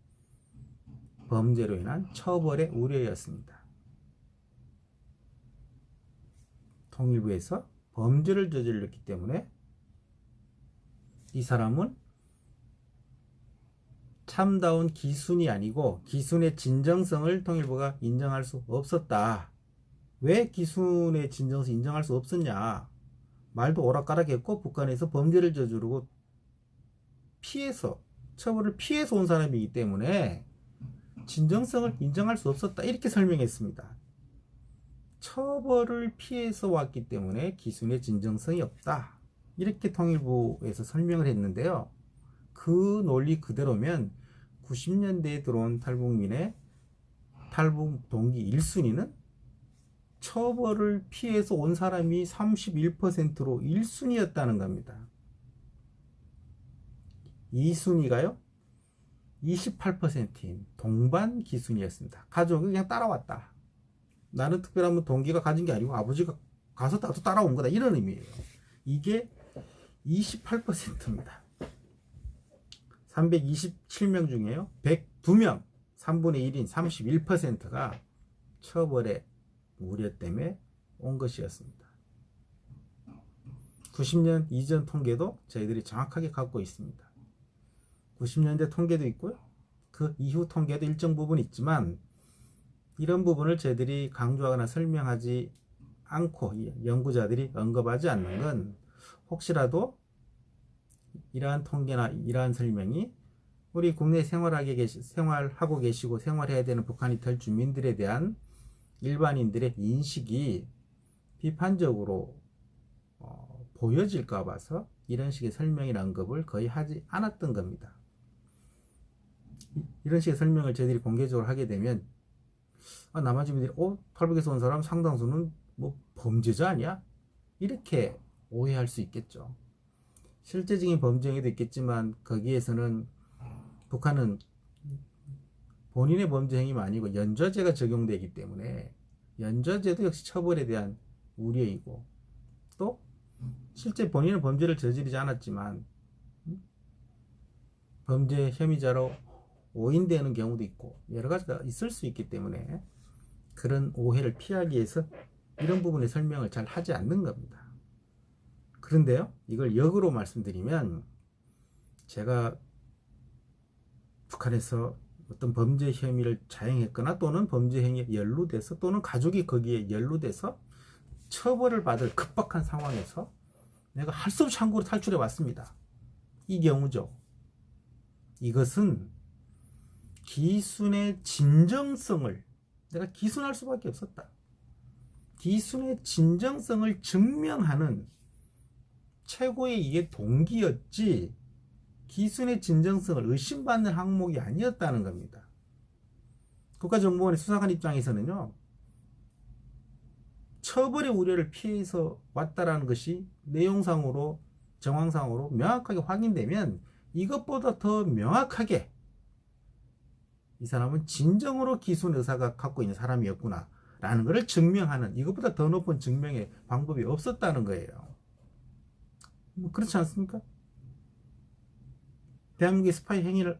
범죄로 인한 처벌의 우려였습니다. 통일부에서 범죄를 저질렀기 때문에 이 사람은 참다운 기순이 아니고 기순의 진정성을 통일부가 인정할 수 없었다. 왜 기순의 진정성 인정할 수 없었냐? 말도 오락가락했고 북한에서 범죄를 저지르고 피해서 처벌을 피해서 온 사람이기 때문에 진정성을 인정할 수 없었다. 이렇게 설명했습니다. 처벌을 피해서 왔기 때문에 기순의 진정성이 없다. 이렇게 통일부에서 설명을 했는데요. 그 논리 그대로면 90년대에 들어온 탈북민의 탈북 동기 1순위는 처벌을 피해서 온 사람이 31%로 1순위였다는 겁니다. 2순위가요? 28%인 동반 기순이었습니다. 가족이 그냥 따라왔다. 나는 특별한 동기가 가진 게 아니고 아버지가 가서 나도 따라온 거다. 이런 의미예요. 이게 28%입니다. 327명 중에요. 102명, 3분의 1인 31%가 처벌의 우려 때문에 온 것이었습니다. 90년 이전 통계도 저희들이 정확하게 갖고 있습니다. 90년대 통계도 있고요. 그 이후 통계도 일정 부분 있지만 이런 부분을 저희들이 강조하거나 설명하지 않고 연구자들이 언급하지 않는 건 혹시라도 이러한 통계나 이러한 설명이 우리 국내 생활하고 계시고 생활해야 되는 북한 이탈 주민들에 대한 일반인들의 인식이 비판적으로 보여질까 봐서 이런 식의 설명이나 언급을 거의 하지 않았던 겁니다. 이런 식의 설명을 저희들이 공개적으로 하게 되면 남한 주민들이 탈북에서 온 사람 상당수는 뭐 범죄자 아니야? 이렇게 오해할 수 있겠죠. 실제적인 범죄 행위도 있겠지만 거기에서는 북한은 본인의 범죄 행위가 아니고 연좌제가 적용되기 때문에 연좌제도 역시 처벌에 대한 우려이고 또 실제 본인은 범죄를 저지르지 않았지만 범죄 혐의자로 오인되는 경우도 있고 여러 가지가 있을 수 있기 때문에 그런 오해를 피하기 위해서 이런 부분의 설명을 잘 하지 않는 겁니다. 그런데요, 이걸 역으로 말씀드리면 제가 북한에서 어떤 범죄 혐의를 자행했거나 또는 범죄 행위에 연루돼서 또는 가족이 거기에 연루돼서 처벌을 받을 급박한 상황에서 내가 할 수 없이 한국으로 탈출해 왔습니다. 이 경우죠. 이것은 기순의 진정성을 내가 기순할 수밖에 없었다. 기순의 진정성을 증명하는 최고의 이게 동기였지 기순의 진정성을 의심받는 항목이 아니었다는 겁니다. 국가정보원의 수사관 입장에서는요, 처벌의 우려를 피해서 왔다라는 것이 내용상으로 정황상으로 명확하게 확인되면 이것보다 더 명확하게 이 사람은 진정으로 기순 의사가 갖고 있는 사람이었구나 라는 것을 증명하는 이것보다 더 높은 증명의 방법이 없었다는 거예요. 뭐 그렇지 않습니까? 대한민국의 스파이 행위를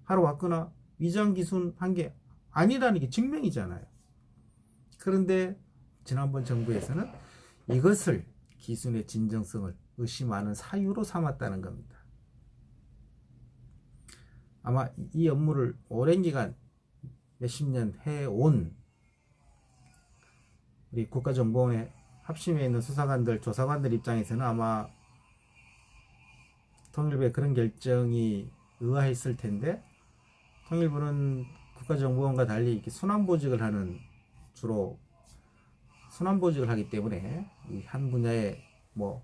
하러 왔거나 위장 기순 한 게 아니라는 게 증명이잖아요. 그런데 지난번 정부에서는 이것을 기순의 진정성을 의심하는 사유로 삼았다는 겁니다. 아마 이 업무를 오랜 기간 몇십 년 해온 우리 국가정보원의 합심해 있는 수사관들, 조사관들 입장에서는 아마 통일부의 그런 결정이 의아했을 텐데 통일부는 국가정보원과 달리 이렇게 순환보직을 하는 주로 순환보직을 하기 때문에 이 한 분야에 뭐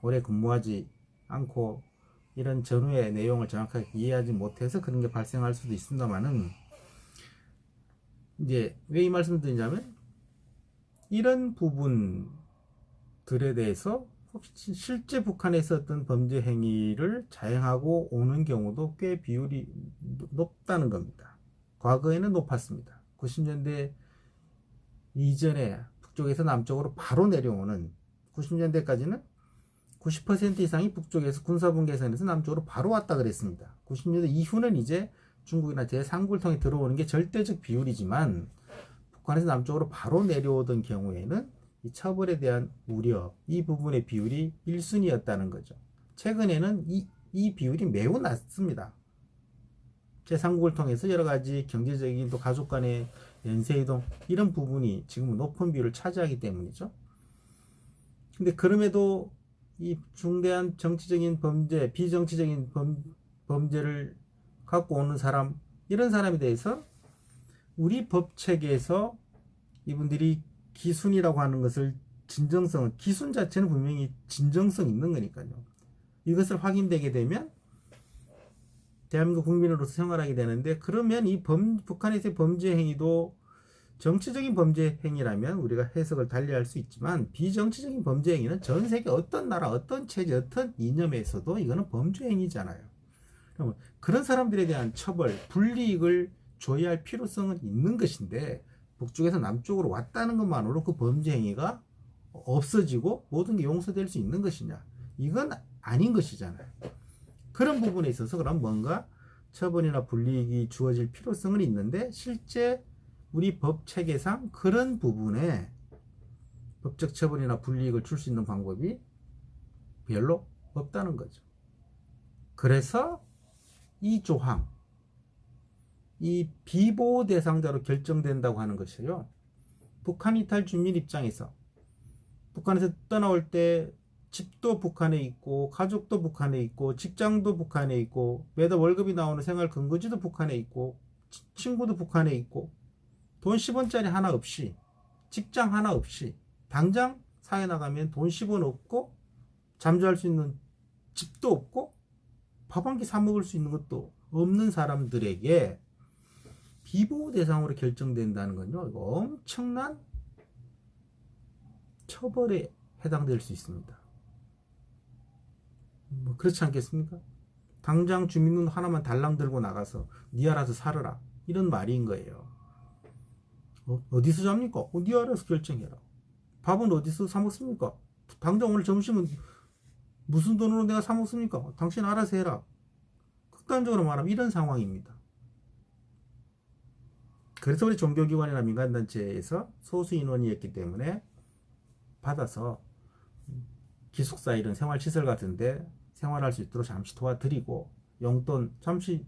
오래 근무하지 않고 이런 전후의 내용을 정확하게 이해하지 못해서 그런 게 발생할 수도 있습니다만은 이제 왜 이 말씀을 드리냐면 이런 부분들에 대해서 혹시 실제 북한에서 어떤 범죄 행위를 자행하고 오는 경우도 꽤 비율이 높다는 겁니다. 과거에는 높았습니다. 90년대 이전에 북쪽에서 남쪽으로 바로 내려오는 90년대까지는 90% 이상이 북쪽에서 군사분 계선에서 남쪽으로 바로 왔다 그랬습니다. 90년대 이후는 이제 중국이나 제3국을 통해 들어오는 게 절대적 비율이지만 북한에서 남쪽으로 바로 내려오던 경우에는 이 처벌에 대한 우려, 이 부분의 비율이 1순위였다는 거죠. 최근에는 이 비율이 매우 낮습니다. 제3국을 통해서 여러 가지 경제적인 또 가족 간의 연쇄이동 이런 부분이 지금은 높은 비율을 차지하기 때문이죠. 근데 그럼에도 이 중대한 정치적인 범죄, 비정치적인 범죄를 갖고 오는 사람, 이런 사람에 대해서 우리 법 체계에서 이분들이 기순이라고 하는 것을 진정성은, 기순 자체는 분명히 진정성 있는 거니까요. 이것을 확인되게 되면 대한민국 국민으로서 생활하게 되는데, 그러면 이 북한에서의 범죄 행위도 정치적인 범죄 행위라면 우리가 해석을 달리할 수 있지만, 비정치적인 범죄 행위는 전 세계 어떤 나라, 어떤 체제, 어떤 이념에서도 이거는 범죄 행위잖아요. 그러면 그런 사람들에 대한 처벌, 불이익을 줘야 할 필요성은 있는 것인데, 북쪽에서 남쪽으로 왔다는 것만으로 그 범죄 행위가 없어지고 모든 게 용서될 수 있는 것이냐? 이건 아닌 것이잖아요. 그런 부분에 있어서 그럼 뭔가 처벌이나 불이익이 주어질 필요성은 있는데, 실제 우리 법 체계상 그런 부분에 법적 처벌이나 불이익을 줄 수 있는 방법이 별로 없다는 거죠. 그래서 이 조항, 이 비보호 대상자로 결정된다고 하는 것이요. 북한 이탈 주민 입장에서 북한에서 떠나올 때 집도 북한에 있고, 가족도 북한에 있고, 직장도 북한에 있고, 매달 월급이 나오는 생활 근거지도 북한에 있고, 친구도 북한에 있고, 돈 10원짜리 하나 없이, 직장 하나 없이, 당장 사회 나가면 돈 10원 없고, 잠자할 수 있는 집도 없고, 밥 한 끼 사 먹을 수 있는 것도 없는 사람들에게 비보호 대상으로 결정된다는 건요, 이거 엄청난 처벌에 해당될 수 있습니다. 뭐 그렇지 않겠습니까? 당장 주민등 하나만 달랑 들고 나가서 니 알아서 살아라, 이런 말인 거예요. 어디서 잡니까? 니 알아서 결정해라. 밥은 어디서 사 먹습니까? 당장 오늘 점심은 무슨 돈으로 내가 사 먹습니까? 당신 알아서 해라. 극단적으로 말하면 이런 상황입니다. 그래서 우리 종교기관이나 민간단체에서 소수 인원이었기 때문에 받아서 기숙사 이런 생활시설 같은데 생활할 수 있도록 잠시 도와드리고, 용돈, 잠시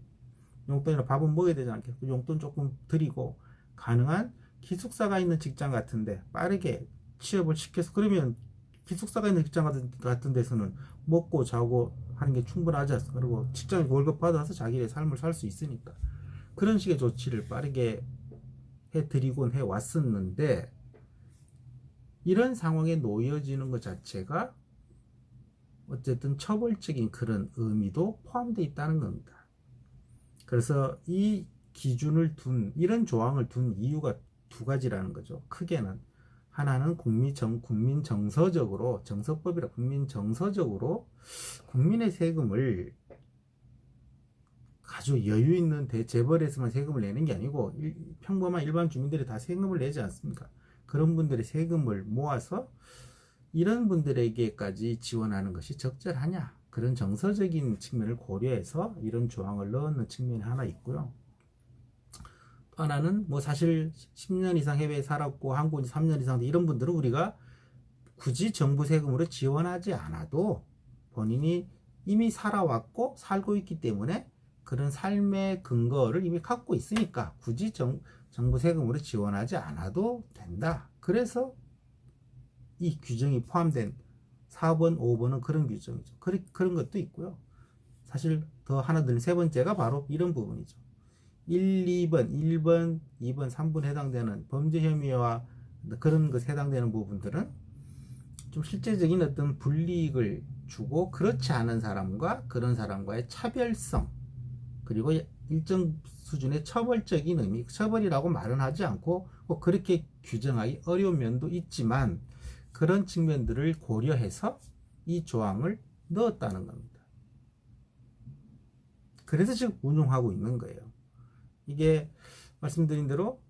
용돈이나 밥은 먹어야 되지 않겠고 용돈 조금 드리고, 가능한 기숙사가 있는 직장 같은데 빠르게 취업을 시켜서, 그러면 기숙사가 있는 직장 같은 데서는 먹고 자고 하는 게 충분하지 않습니까? 그리고 직장에 월급 받아서 자기의 삶을 살 수 있으니까 그런 식의 조치를 빠르게 해드리곤 해왔었는데, 이런 상황에 놓여지는 것 자체가 어쨌든 처벌적인 그런 의미도 포함되어 있다는 겁니다. 그래서 이 기준을 이런 조항을 둔 이유가 두 가지라는 거죠. 크게는 하나는 국민 정서적으로, 정서법이라 국민 정서적으로 국민의 세금을 아주 여유 있는 재벌에서만 세금을 내는 게 아니고 평범한 일반 주민들이 다 세금을 내지 않습니까? 그런 분들의 세금을 모아서 이런 분들에게까지 지원하는 것이 적절하냐, 그런 정서적인 측면을 고려해서 이런 조항을 넣는 측면이 하나 있고요. 또 하나는 뭐 사실 10년 이상 해외에 살았고 한국에 3년 이상 이런 분들은 우리가 굳이 정부 세금으로 지원하지 않아도 본인이 이미 살아왔고 살고 있기 때문에 그런 삶의 근거를 이미 갖고 있으니까 굳이 정부 세금으로 지원하지 않아도 된다. 그래서 이 규정이 포함된 4번, 5번은 그런 규정이죠. 그런 것도 있고요. 사실 더 하나 더 세 번째가 바로 이런 부분이죠. 1번, 2번, 3번에 해당되는 범죄 혐의와 그런 것에 해당되는 부분들은 좀 실제적인 어떤 불이익을 주고 그렇지 않은 사람과 그런 사람과의 차별성, 그리고 일정 수준의 처벌적인 의미, 처벌이라고 말은 하지 않고 꼭 그렇게 규정하기 어려운 면도 있지만 그런 측면들을 고려해서 이 조항을 넣었다는 겁니다. 그래서 지금 운용하고 있는 거예요. 이게 말씀드린 대로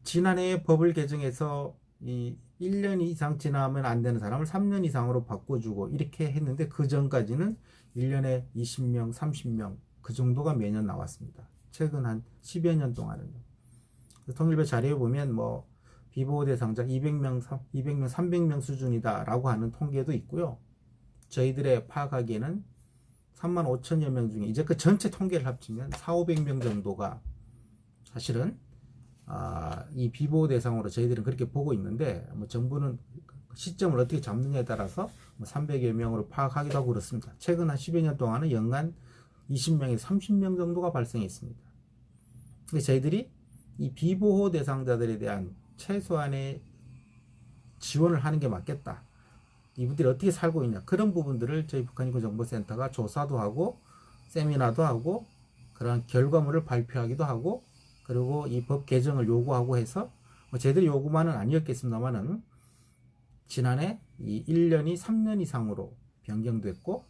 지난해 법을 개정해서 이 1년 이상 지나면 안 되는 사람을 3년 이상으로 바꿔주고 이렇게 했는데, 그 전까지는 1년에 20명, 30명 그 정도가 매년 나왔습니다. 최근 한 10여 년 동안은요. 통일부 자료에 보면 뭐 비보호 대상자 200명, 300명 수준이다 라고 하는 통계도 있고요. 저희들의 파악하기에는 3만 5천여 명 중에 이제 그 전체 통계를 합치면 4,500명 정도가 사실은 이 비보호 대상으로 저희들은 그렇게 보고 있는데, 뭐 정부는 시점을 어떻게 잡느냐에 따라서 300여 명으로 파악하기도 하고 그렇습니다. 최근 한 10여 년 동안은 연간 20명에서 30명 정도가 발생했습니다. 근데 저희들이 이 비보호 대상자들에 대한 최소한의 지원을 하는 게 맞겠다. 이분들이 어떻게 살고 있냐, 그런 부분들을 저희 북한인권정보센터가 조사도 하고 세미나도 하고 그런 결과물을 발표하기도 하고, 그리고 이 법 개정을 요구하고 해서 저희들이 요구만은 아니었겠습니다만은 지난해 이 1년이 3년 이상으로 변경됐고,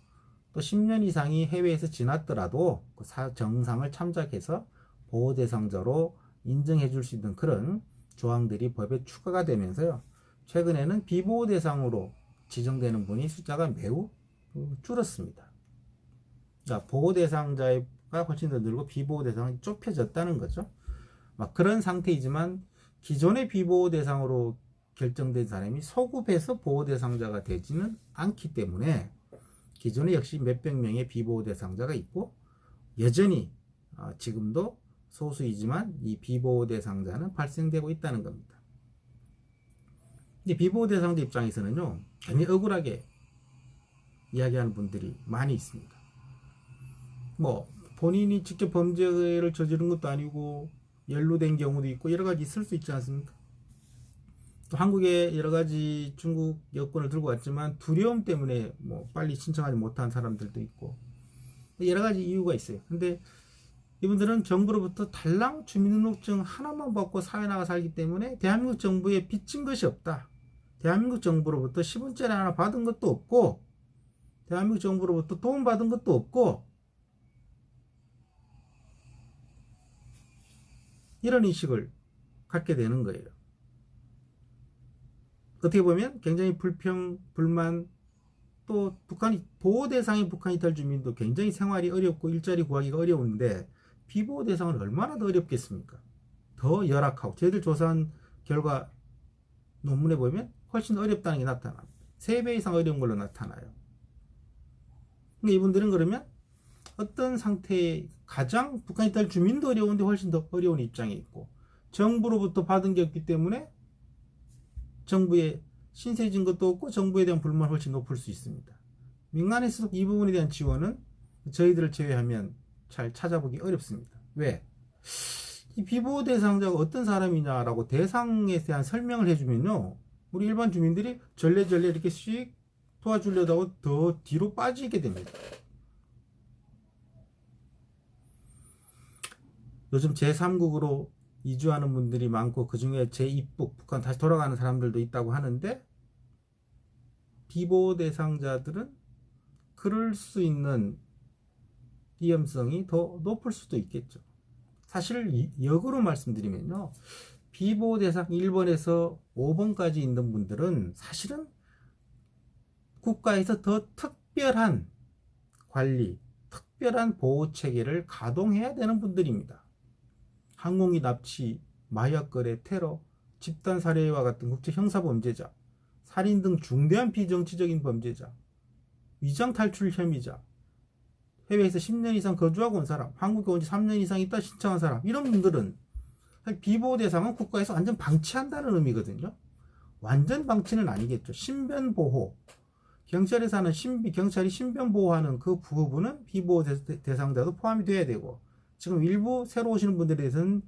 또 10년 이상이 해외에서 지났더라도 그 정상을 참작해서 보호 대상자로 인정해 줄 수 있는 그런 조항들이 법에 추가가 되면서요, 최근에는 비보호 대상으로 지정되는 분이 숫자가 매우 줄었습니다. 그러니까 보호 대상자가 훨씬 더 늘고 비보호 대상이 좁혀졌다는 거죠. 막 그런 상태이지만 기존의 비보호 대상으로 결정된 사람이 소급해서 보호 대상자가 되지는 않기 때문에 기존에 역시 몇백 명의 비보호 대상자가 있고, 여전히 지금도 소수이지만 이 비보호 대상자는 발생되고 있다는 겁니다. 근데 비보호 대상자 입장에서는요, 굉장히 억울하게 이야기하는 분들이 많이 있습니다. 뭐 본인이 직접 범죄를 저지른 것도 아니고 연루된 경우도 있고 여러 가지 있을 수 있지 않습니까? 또 한국에 여러 가지 중국 여권을 들고 왔지만 두려움 때문에 뭐 빨리 신청하지 못한 사람들도 있고 여러 가지 이유가 있어요. 근데 이분들은 정부로부터 달랑 주민등록증 하나만 받고 사회 나가 살기 때문에 대한민국 정부에 빚진 것이 없다. 대한민국 정부로부터 10원짜리 하나 받은 것도 없고, 대한민국 정부로부터 도움 받은 것도 없고, 이런 인식을 갖게 되는 거예요. 어떻게 보면 굉장히 불평, 불만, 또 북한이 보호 대상인 북한 이탈 주민도 굉장히 생활이 어렵고 일자리 구하기가 어려운데 비보호 대상은 얼마나 더 어렵겠습니까? 더 열악하고, 저희들 조사한 결과 논문에 보면 훨씬 더 어렵다는 게 나타납니다. 3배 이상 어려운 걸로 나타나요. 근데 이분들은 그러면 어떤 상태에 가장 북한 이탈 주민도 어려운데 훨씬 더 어려운 입장에 있고, 정부로부터 받은 게 없기 때문에 정부에 신세진 것도 없고 정부에 대한 불만이 훨씬 높을 수 있습니다. 민간에서도 이 부분에 대한 지원은 저희들을 제외하면 잘 찾아보기 어렵습니다. 왜? 이 비보호 대상자가 어떤 사람이냐라고 대상에 대한 설명을 해주면요, 우리 일반 주민들이 절레절레 이렇게 씩 도와주려다가 더 뒤로 빠지게 됩니다. 요즘 제3국으로 이주하는 분들이 많고 그 중에 제2북 북한 다시 돌아가는 사람들도 있다고 하는데, 비보호 대상자들은 그럴 수 있는 위험성이 더 높을 수도 있겠죠. 사실 역으로 말씀드리면요, 비보호 대상 1번에서 5번까지 있는 분들은 사실은 국가에서 더 특별한 관리, 특별한 보호 체계를 가동해야 되는 분들입니다. 항공기 납치, 마약 거래, 테러, 집단 살해와 같은 국제 형사 범죄자, 살인 등 중대한 비정치적인 범죄자, 위장 탈출 혐의자, 해외에서 10년 이상 거주하고 온 사람, 한국에 온 지 3년 이상 있다 신청한 사람, 이런 분들은 비보호 대상은 국가에서 완전 방치한다는 의미거든요. 완전 방치는 아니겠죠. 신변 보호, 경찰에서 하는 경찰이 신변 보호하는 그 부분은 비보호 대상자도 포함이 돼야 되고, 지금 일부 새로 오시는 분들에 대해서는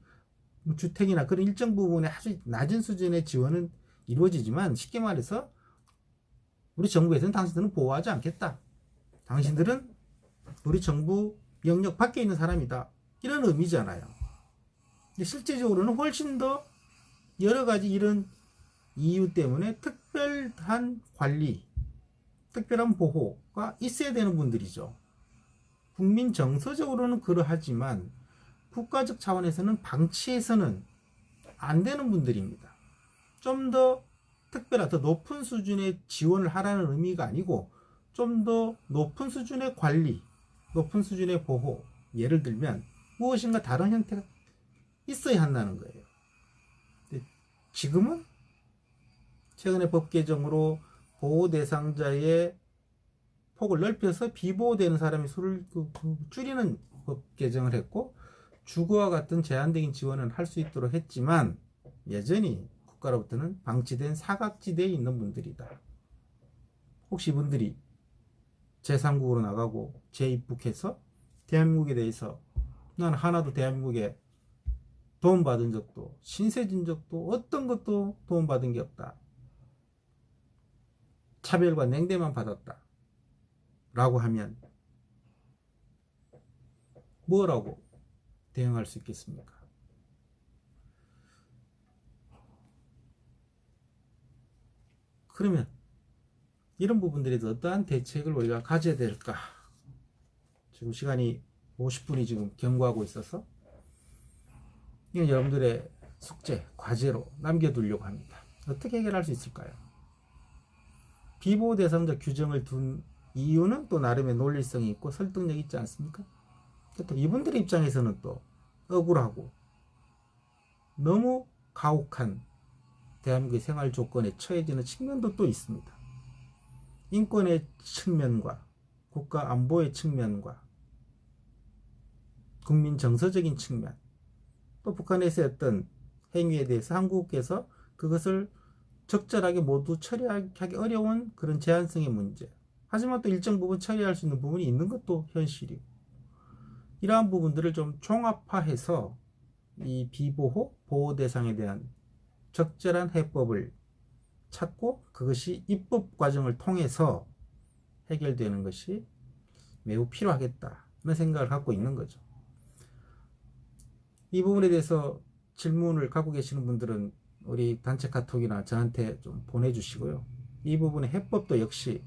주택이나 그런 일정 부분에 아주 낮은 수준의 지원은 이루어지지만, 쉽게 말해서 우리 정부에서는 당신들은 보호하지 않겠다. 당신들은 우리 정부 영역 밖에 있는 사람이다. 이런 의미잖아요. 실제적으로는 훨씬 더 여러 가지 이런 이유 때문에 특별한 관리, 특별한 보호가 있어야 되는 분들이죠. 국민 정서적으로는 그러하지만 국가적 차원에서는 방치해서는 안 되는 분들입니다. 좀 더 특별한, 더 높은 수준의 지원을 하라는 의미가 아니고 좀 더 높은 수준의 관리, 높은 수준의 보호, 예를 들면 무엇인가 다른 형태가 있어야 한다는 거예요. 지금은 최근에 법 개정으로 보호 대상자의 폭을 넓혀서 비보호되는 사람의 수를 줄이는 법 개정을 했고, 주거와 같은 제한적인 지원은 할 수 있도록 했지만 여전히 국가로부터는 방치된 사각지대에 있는 분들이다. 혹시 이분들이 제3국으로 나가고 재입국해서 대한민국에 대해서 난 하나도 대한민국에 도움받은 적도 신세진 적도 어떤 것도 도움받은 게 없다. 차별과 냉대만 받았다. 라고 하면 뭐라고 대응할 수 있겠습니까? 그러면 이런 부분들에 대해서 어떠한 대책을 우리가 가져야 될까? 지금 시간이 50분이 지금 경과하고 있어서 이건 여러분들의 숙제, 과제로 남겨두려고 합니다. 어떻게 해결할 수 있을까요? 비보호 대상자 규정을 둔 이유는 또 나름의 논리성이 있고 설득력이 있지 않습니까? 또 이분들의 입장에서는 또 억울하고 너무 가혹한 대한민국의 생활 조건에 처해지는 측면도 또 있습니다. 인권의 측면과 국가 안보의 측면과 국민 정서적인 측면, 또 북한에서의 어떤 행위에 대해서 한국께서 그것을 적절하게 모두 처리하기 어려운 그런 제한성의 문제, 하지만 또 일정 부분 처리할 수 있는 부분이 있는 것도 현실이고, 이러한 부분들을 좀 종합화해서 이 비보호, 보호 대상에 대한 적절한 해법을 찾고 그것이 입법 과정을 통해서 해결되는 것이 매우 필요하겠다는 생각을 갖고 있는 거죠. 이 부분에 대해서 질문을 갖고 계시는 분들은 우리 단체 카톡이나 저한테 좀 보내주시고요. 이 부분의 해법도 역시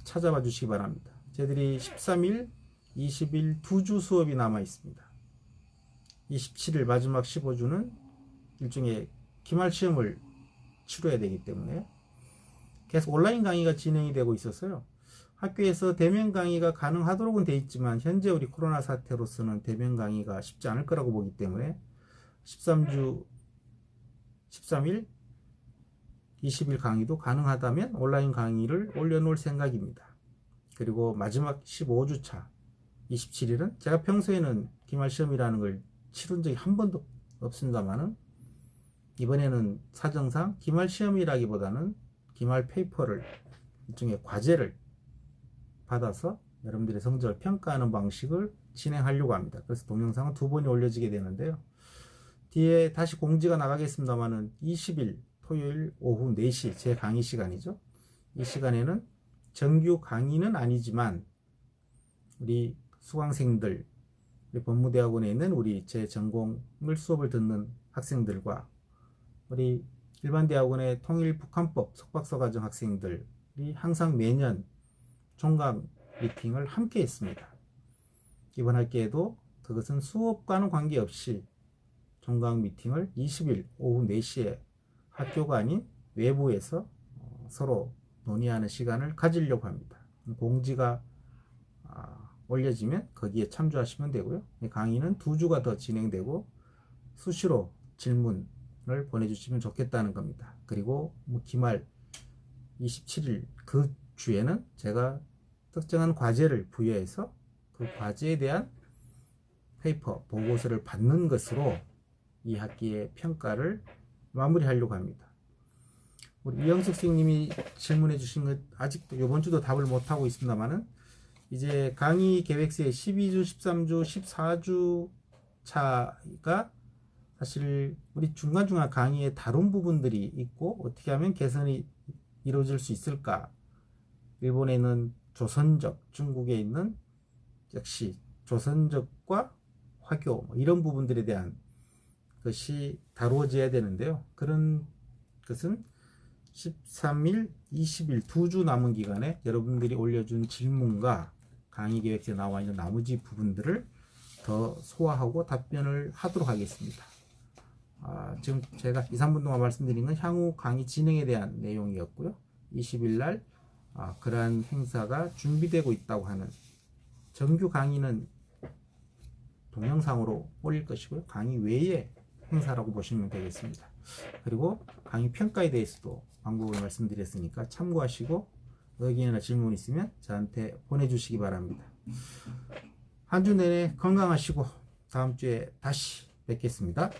찾아봐 주시기 바랍니다. 저희들이 13일, 20일 2주 수업이 남아 있습니다. 27일 마지막 15주는 일종의 기말 시험을 치러야 되기 때문에 계속 온라인 강의가 진행이 되고 있어서요. 학교에서 대면 강의가 가능하도록은 돼 있지만 현재 우리 코로나 사태로서는 대면 강의가 쉽지 않을 거라고 보기 때문에 13주 13일 20일 강의도 가능하다면 온라인 강의를 올려놓을 생각입니다. 그리고 마지막 15주차 27일은 제가 평소에는 기말시험이라는 걸 치른 적이 한 번도 없습니다만은 이번에는 사정상 기말시험이라기보다는 기말 페이퍼를 일종의 과제를 받아서 여러분들의 성적을 평가하는 방식을 진행하려고 합니다. 그래서 동영상은 2번이 올려지게 되는데요. 뒤에 다시 공지가 나가겠습니다만은 20일 토요일 오후 4시 제 강의 시간이죠. 이 시간에는 정규 강의는 아니지만 우리 수강생들, 우리 법무대학원에 있는 우리 제 전공을 수업을 듣는 학생들과 우리 일반대학원의 통일북한법 석박사 과정 학생들이 항상 매년 종강 미팅을 함께 했습니다. 이번 학기에도 그것은 수업과는 관계없이 종강 미팅을 20일 오후 4시에 학교가 아닌 외부에서 서로 논의하는 시간을 가지려고 합니다. 공지가 올려지면 거기에 참조하시면 되고요. 강의는 2주가 더 진행되고 수시로 질문을 보내주시면 좋겠다는 겁니다. 그리고 기말 27일 그 주에는 제가 특정한 과제를 부여해서 그 과제에 대한 페이퍼, 보고서를 받는 것으로 이 학기의 평가를 마무리하려고 합니다. 우리 이영숙 선생님이 질문해 주신 것 아직도 이번 주도 답을 못하고 있습니다만은 이제 강의 계획서의 12주, 13주, 14주 차가 사실 우리 중간중간 강의에 다룬 부분들이 있고 어떻게 하면 개선이 이루어질 수 있을까? 일본에는 조선적, 중국에 있는 역시 조선적과 화교 이런 부분들에 대한 것이 다루어져야 되는데요. 그런 것은 13일, 20일 2주 남은 기간에 여러분들이 올려준 질문과 강의 계획서에 나와 있는 나머지 부분들을 더 소화하고 답변을 하도록 하겠습니다. 지금 제가 2, 3분 동안 말씀드린 건 향후 강의 진행에 대한 내용이었고요. 20일 날 그러한 행사가 준비되고 있다고 하는 정규 강의는 동영상으로 올릴 것이고요. 강의 외에 행사라고 보시면 되겠습니다. 그리고 강의 평가에 대해서도 방법을 말씀드렸으니까 참고하시고 의견이나 질문 있으면 저한테 보내주시기 바랍니다. 한 주 내내 건강하시고 다음 주에 다시 뵙겠습니다.